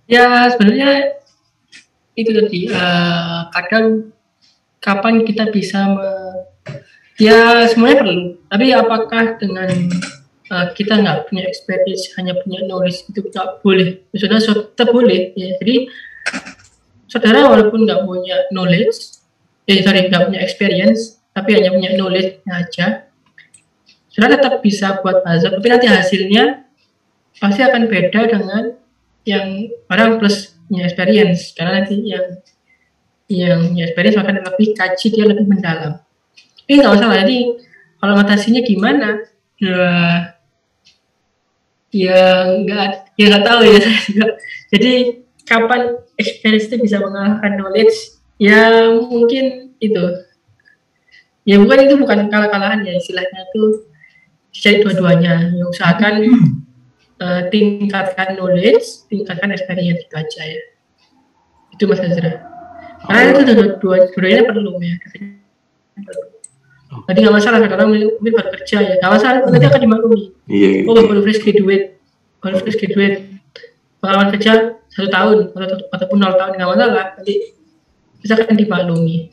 Ya sebenarnya itu tadi kadang kapan kita bisa ya semuanya perlu, tapi apakah dengan kita nggak punya experience, hanya punya knowledge itu nggak boleh? Maksudnya tetap boleh ya. Jadi saudara walaupun nggak punya knowledge, nggak punya experience, tapi hanya punya knowledge aja, saudara tetap bisa buat hazard, tapi nanti hasilnya pasti akan beda dengan yang orang plus punya experience, karena nanti yang punya experience akan lebih kaji, dia lebih mendalam. Ini nggak masalah. Jadi kalau ngatasinya gimana? Ya nggak tahu ya saya juga. Jadi kapan experience itu bisa mengalahkan knowledge? Ya mungkin itu. Ya bukan kalah-kalahan ya, istilahnya itu dicari dua-duanya. Ya, usahakan tingkatkan knowledge, tingkatkan experience itu aja ya. Itu Mas Azra. Karena itu dua-duanya perlu ya. Tadi nggak masalah, kadang mungkin baru kerja ya, nggak masalah, nanti akan dimaklumi. Iya. Baru fresh graduate, pengalaman kerja 1 tahun ataupun 0 tahun nggak masalah, nanti bisa akan dimaklumi.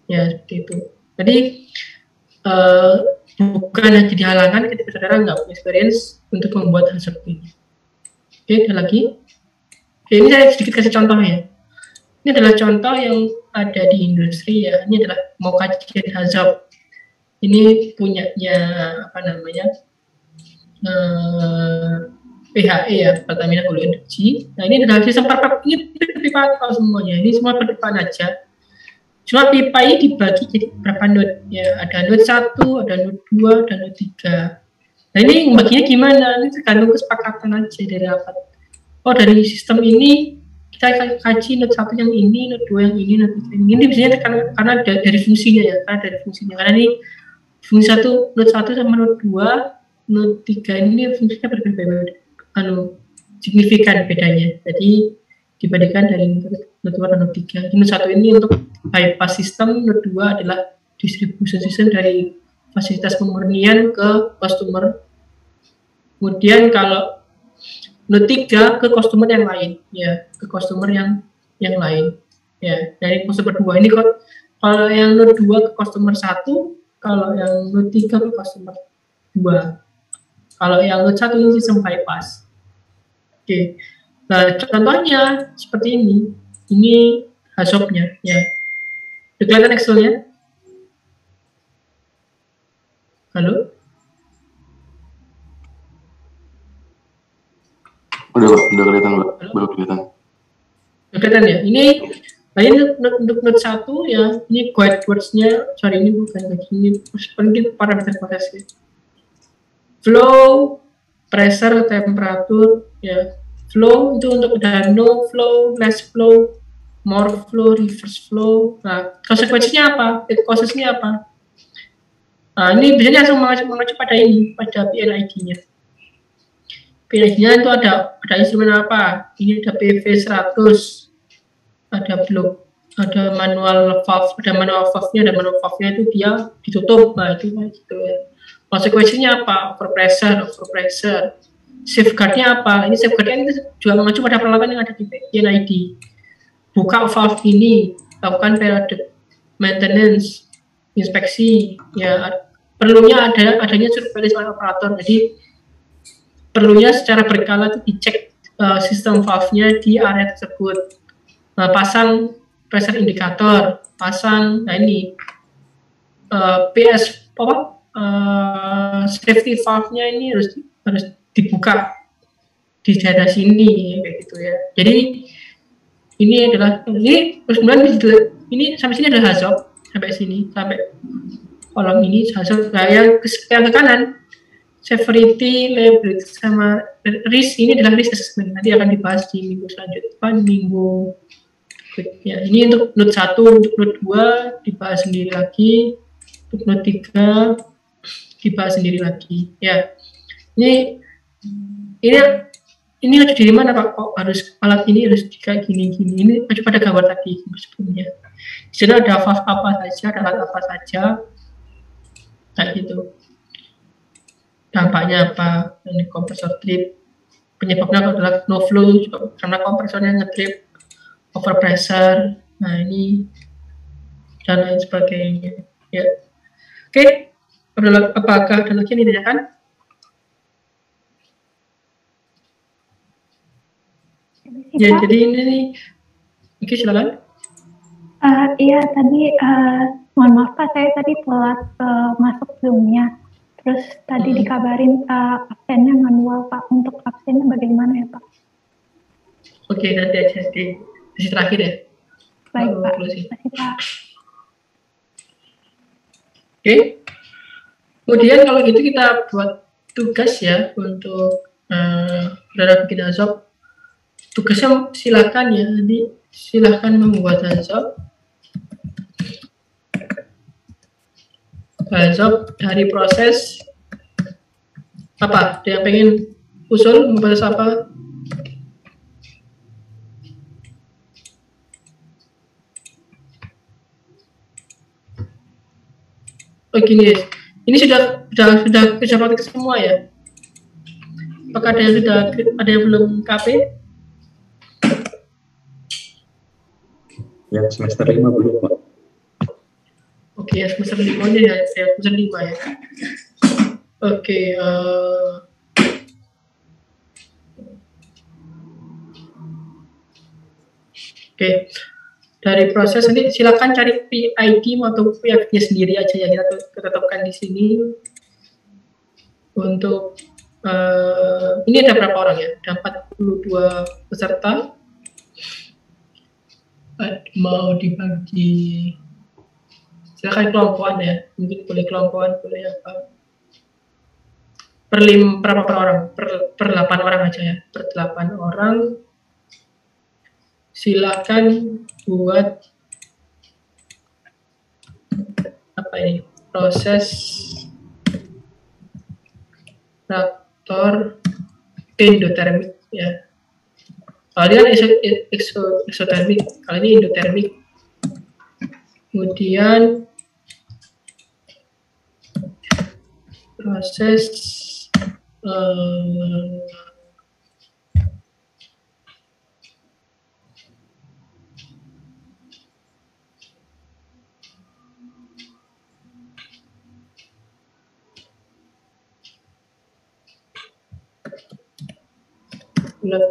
Ya seperti itu. Jadi bukan jadi halangan ketika saudara nggak punya experience untuk membuat hal seperti ini. Oke, ada lagi. Oke, ini saya sedikit kasih contoh ya. Ini adalah contoh yang ada di industri ya. Ini adalah mau kajian hazard. Ini punyanya PHE ya, Pertamina Hulu Energy. Nah ini adalah sistem pipa semuanya. Ini semua perpipaan aja. Cuma pipa ini dibagi jadi berapa node ya? Ada node 1, ada node 2, dan node 3. Nah ini baginya gimana? Ini tergantung kesepakatan aja dari rapat. Oh dari sistem ini kita kaji node 1 yang ini, node 2 yang ini, node 3 yang ini. Biasanya karena dari fungsinya ya, karena ini fungsi node 1 sama node 2, node 3 ini fungsinya berbeda, signifikan bedanya. Jadi dibandingkan dari node 2 dan node 3. Node 1 ini untuk bypass system, node 2 adalah distribution system dari fasilitas pemurnian ke customer. Kemudian kalau node 3 ke customer yang lain, ya ke customer yang lain. Ya, dari customer 2 ini kalau yang node 2 ke customer 1, kalau yang node 3 ke customer 2. Kalau yang node 1 ini sistem bypass. Oke. Nah, contohnya seperti ini. Ini hazopnya ya. Kelihatan Excel-nya? Halo? Udah kelihatan Mbak, baru kelihatan. Kelihatan ya. Ini untuk node 1 ya, ini guide words-nya, sorry ini bukan begini, mungkin parameter prosesnya. Flow, pressure, temperatur, ya. Flow itu untuk udah no flow, less flow, more flow, reverse flow. Nah, konsekuensinya apa? Prosesnya apa? Nah, ini biasanya langsung mengacu pada ini, pada PNID-nya. PNID-nya itu ada instrumen apa? Ini ada PV 100. Ada blok, ada manual valve, ada manual valve-nya itu dia ditutup, nah itu gitu ya. Konsekuensinya apa? Overpressure. Safeguard-nya apa? Ini safeguard-nya itu juga mengacu pada peralatan yang ada di PNID. Buka valve ini, lakukan periodic maintenance, inspeksi, ya perlunya adanya surveillance oleh operator. Jadi perlunya secara berkala itu dicek sistem valve-nya di area tersebut. Nah, pasang pressure indicator, nah ini safety valve-nya ini harus dibuka di daerah sini kayak gitu ya. Jadi ini terus kemudian ini sampai sini adalah hazard, sampai sini, sampai kolom ini hazard. Nah, yang ke kanan severity, liability sama risk, ini adalah risk assessment. Nanti akan dibahas di minggu selanjutnya, minggu ya. Ini untuk node 1, untuk node 2 dibahas sendiri lagi, untuk node 3 dibahas sendiri lagi ya. Ini ini harus di mana Pak? Kok harus alat ini harus kayak gini-gini? Ini coba pada gambar tadi sebelumnya. Di sini ada valve apa saja, ada alat apa saja, kayak gitu. Dampaknya apa? Ini kompresor trip. Penyebabnya adalah no flow juga karena kompresornya ngetrip, overpressure. Nah ini dan lain sebagainya. Ya. Oke. Apakah ada lagi yang ditanyakan? Ya, jadi ini nih. Oke, silakan. Iya, tadi mohon maaf Pak, saya tadi telat masuk Zoom-nya. Terus tadi dikabarin absennya manual Pak. Untuk absennya bagaimana ya Pak? Oke, nanti aja di sesi terakhir ya. Baik Pak. Terima kasih Pak. Oke. Kemudian kalau gitu kita buat tugas ya untuk saudara bikin Hazop. Tugasnya silakan ya, nanti silakan membuat Hazop dari proses apa? Ada yang pengen usul membahas apa? Oh gini, ini sudah kerja praktik semua ya? Apakah ada yang belum KP? Ya, semester 5 belum, Pak. Oke, ya semester 5-nya ya, semester 5 ya. Oke, oke. Dari proses ini silakan cari PID atau PID-nya sendiri aja ya, kita tetapkan di sini. Untuk ini ada berapa orang ya? Ada 42 peserta. Mau dibagi, silakan kelompokan ya, mungkin boleh kelompokan, boleh apa, berapa orang, per 8 orang aja ya, per 8 orang, silakan buat apa ini, proses reaktor endotermik ya. Kalian eksotermik, kali ini endotermik. Kemudian proses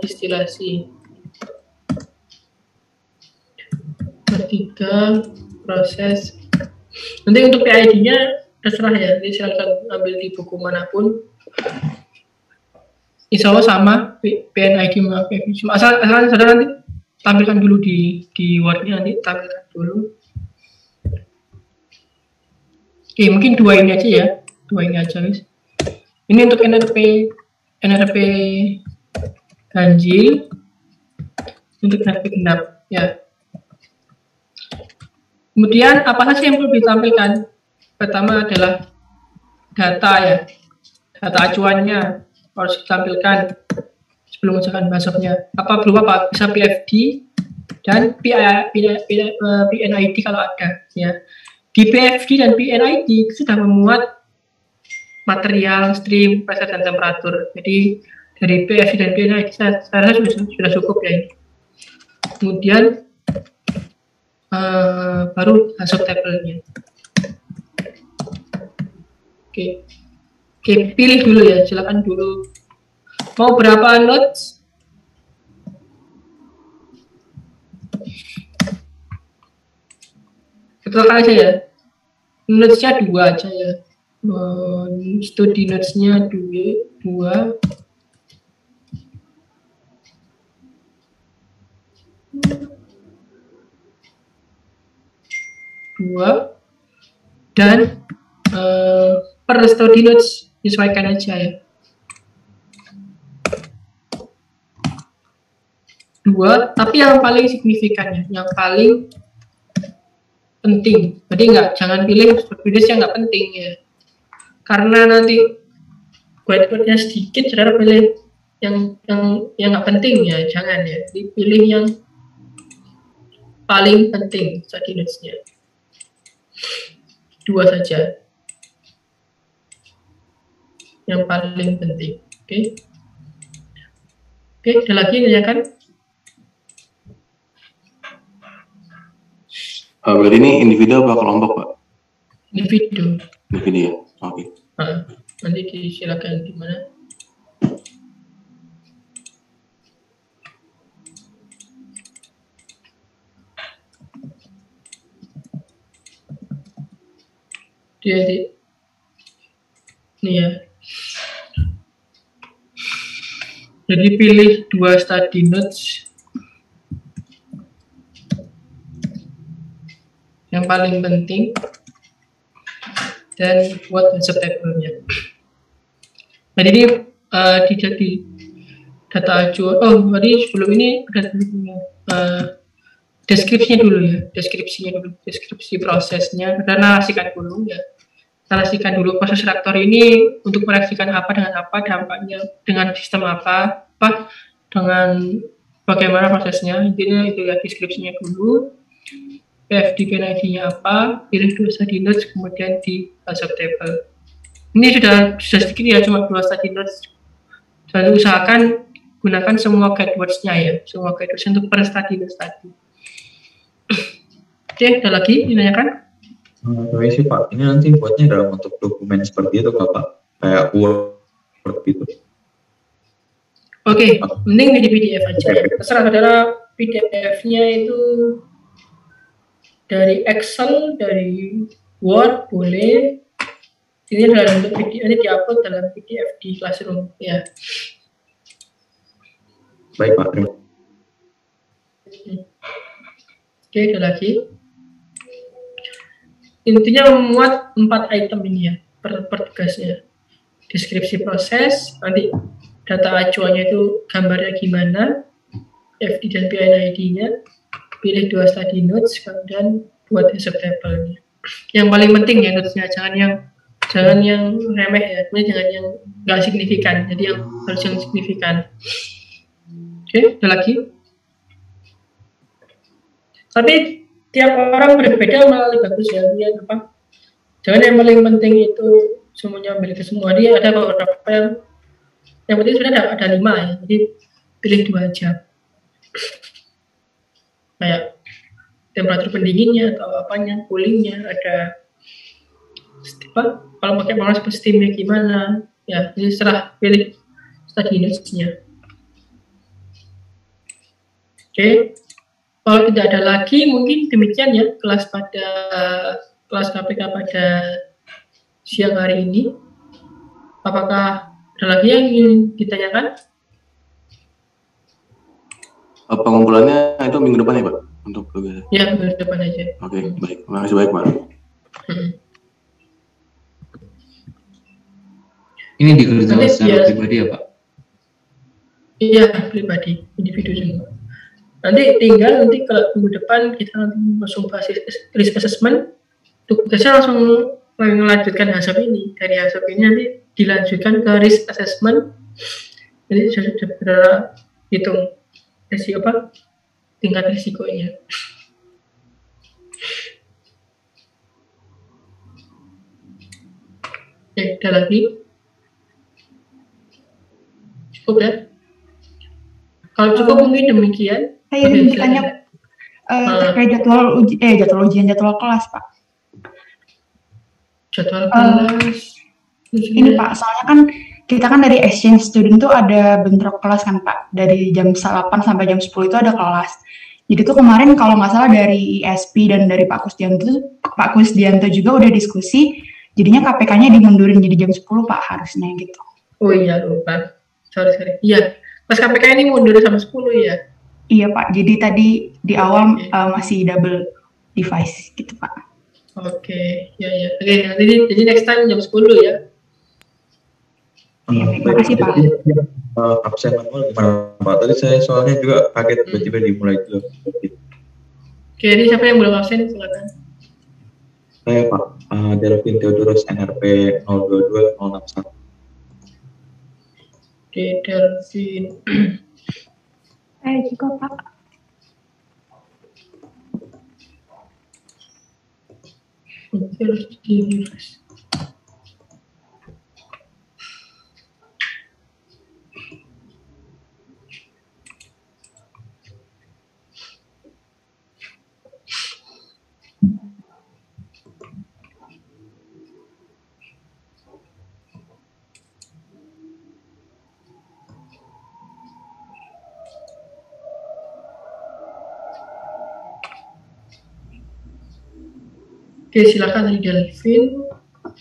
distilasi. Ketiga, proses. Nanti untuk PID-nya terserah ya, jadi silakan ambil di buku manapun. Insya Allah sama PNID sama PID. Asal saudara nanti tampilkan dulu di Word-nya, nanti tampilkan dulu. Oke, mungkin dua ini aja ya, guys. Ini untuk NRP ganjil, untuk NRP genap ya. Kemudian apa saja yang perlu ditampilkan? Pertama adalah data ya, data acuannya harus ditampilkan sebelum mengerjakan Hazopnya. Apa belum apa? Bisa PFD dan PNID kalau ada ya. Di PFD dan PNID sudah memuat material, stream, pressure dan temperatur. Jadi dari PFD dan PNID saya rasa sudah cukup ya ini. Kemudian baru Hazop tabelnya. Oke, pilih dulu ya, silakan dulu. Mau berapa notes? Ketuakan aja ya. Notes-nya 2 aja ya. Studi notes-nya 2. Dan per study notes disesuaikan aja ya. 2, tapi yang paling signifikan ya, yang paling penting. Jadi jangan pilih study notes yang nggak penting ya. Karena nanti whiteboard-nya sedikit, saudara pilih yang nggak penting ya, jangan ya. Dipilih yang paling penting study notes-nya. 2 saja. Yang paling penting. Oke. Oke, ada lagi ya kan? Berarti ini individu apa kelompok, Pak? Individu. Individu ya. Oke. Nanti disilakan gimana? Jadi ini ya. Jadi pilih 2 study notes yang paling penting dan buat table-nya. Jadi ini di data acuan. Oh, tadi sebelum ini ada deskripsinya dulu ya, deskripsi prosesnya, dan narasikan dulu ya. Narasikan dulu proses reaktor ini untuk mereaksikan apa dengan apa, dampaknya dengan sistem apa dengan bagaimana prosesnya. Intinya itu ya, deskripsinya dulu, PFD ID-nya apa, pilih 2 study notes, kemudian di table. Ini sudah sedikit ya, cuma 2 study notes. Dan usahakan gunakan semua guide words-nya ya, semua guide words untuk per study notes tadi. Oke, ada lagi ditanyakan? Permisi Pak, ini nanti buatnya dalam bentuk dokumen seperti itu Pak, kayak Word gitu. Oke, mending di PDF aja ya. Terserah saudara, PDF-nya itu dari Excel, dari Word boleh. Ini dalam bentuk PDF, ini diupload dalam PDF di Classroom ya. Baik Pak, terima kasih. Oke, ada lagi. Intinya memuat 4 item ini ya per tugasnya. Deskripsi proses, nanti data acuannya itu gambarnya gimana, FD dan PID-nya, pilih 2 study notes, kemudian buat table-nya. Yang paling penting ya notes-nya, jangan yang remeh ya, jangan yang nggak signifikan, jadi yang harus yang signifikan. Oke, ada lagi. Tapi tiap orang berbeda malah lebih bagus ya, lihat apa. Jangan yang paling penting itu semuanya ambil ke semua. Dia ada beberapa yang penting sebenarnya ada 5 ya, jadi pilih 2 aja. Kayak temperatur pendinginnya atau apanya, coolingnya, ada apa, kalau pakai panas steamnya gimana ya, jadi serah pilih study notes-nya. Oke. Kalau tidak ada lagi, mungkin demikian ya kelas KPK pada siang hari ini. Apakah ada lagi yang ingin ditanyakan? Pengumpulannya itu minggu depan ya Pak? Untuk tugas? Ya, minggu depan aja. Oke, baik. Terima kasih baik Pak. Ini dikerjakan secara pribadi ya Pak? Iya, pribadi, individu semua. Nanti tinggal kalau minggu depan kita nanti langsung bahas risk assessment, tugasnya langsung melanjutkan HACCP ini. Dari HACCP ini nanti dilanjutkan ke risk assessment. Jadi sudah hitung risiko apa, tingkat risikonya. Oke, ada lagi? Cukup ya? Kalau cukup mungkin demikian. Saya ingin bertanya terkait jadwal ujian, jadwal kelas, Pak. Jadwal kelas. Ini Pak, soalnya kan kita kan dari exchange student tuh ada bentrok kelas kan Pak. Dari jam 8 sampai jam 10 itu ada kelas. Jadi tuh kemarin kalau nggak salah dari ISP dan dari Pak Kusdianto juga udah diskusi. Jadinya KPK-nya dimundurin jadi jam 10 Pak harusnya gitu. Oh iya lupa. Sorry. Iya. Pas KPK ini mundur sama 10 ya? Iya Pak, jadi tadi di awal masih double device gitu Pak. Oke, ya. Oke, jadi next time jam 10 ya? Iya, terima kasih Pak. Absen manual gimana Pak? Tadi saya soalnya juga kaget tiba-tiba dimulai itu. Oke, jadi siapa yang belum absen? Silakan. Saya Pak, Delvin Theodorus NRP 022061. Delvin. Saya juga Pak. Harus di refresh. Oke, silakan dari Delvin.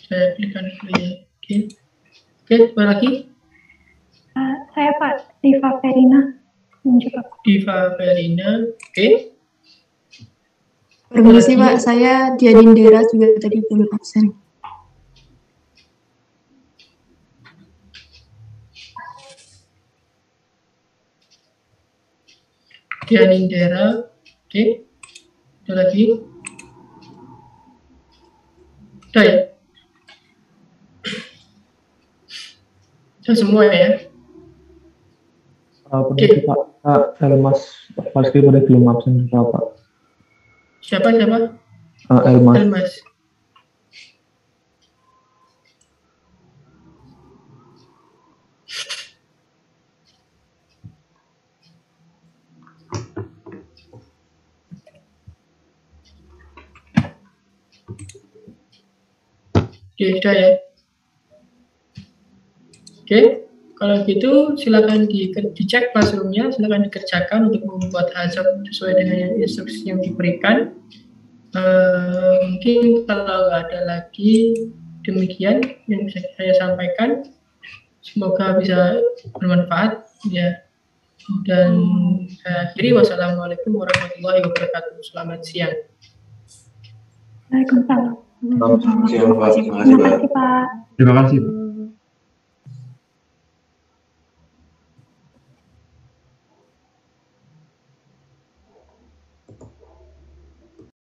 Saya berikan play. Oke, apa lagi? Saya Pak, Diva Verina. Diva Verina, oke. Permisi Pak, saya Dianindera juga tadi belum absen. Dianindera, oke. Ada lagi? Udah ya? Sudah semua ya? Oke. Pak, Elmas, Pak Rizky udah belum absen juga Pak. Siapa? Elmas. Elmas. Oke, sudah ya. Oke, kalau gitu silakan dicek classroom-nya, silakan dikerjakan untuk membuat hazard sesuai dengan instruksi yang diberikan. Mungkin kalau ada lagi demikian yang bisa saya sampaikan. Semoga bisa bermanfaat ya. Dan saya akhiri, wassalamualaikum warahmatullahi wabarakatuh. Selamat siang. Waalaikumsalam. Selamat siang Pak. Terima kasih Pak. Terima kasih Pak. Terima kasih.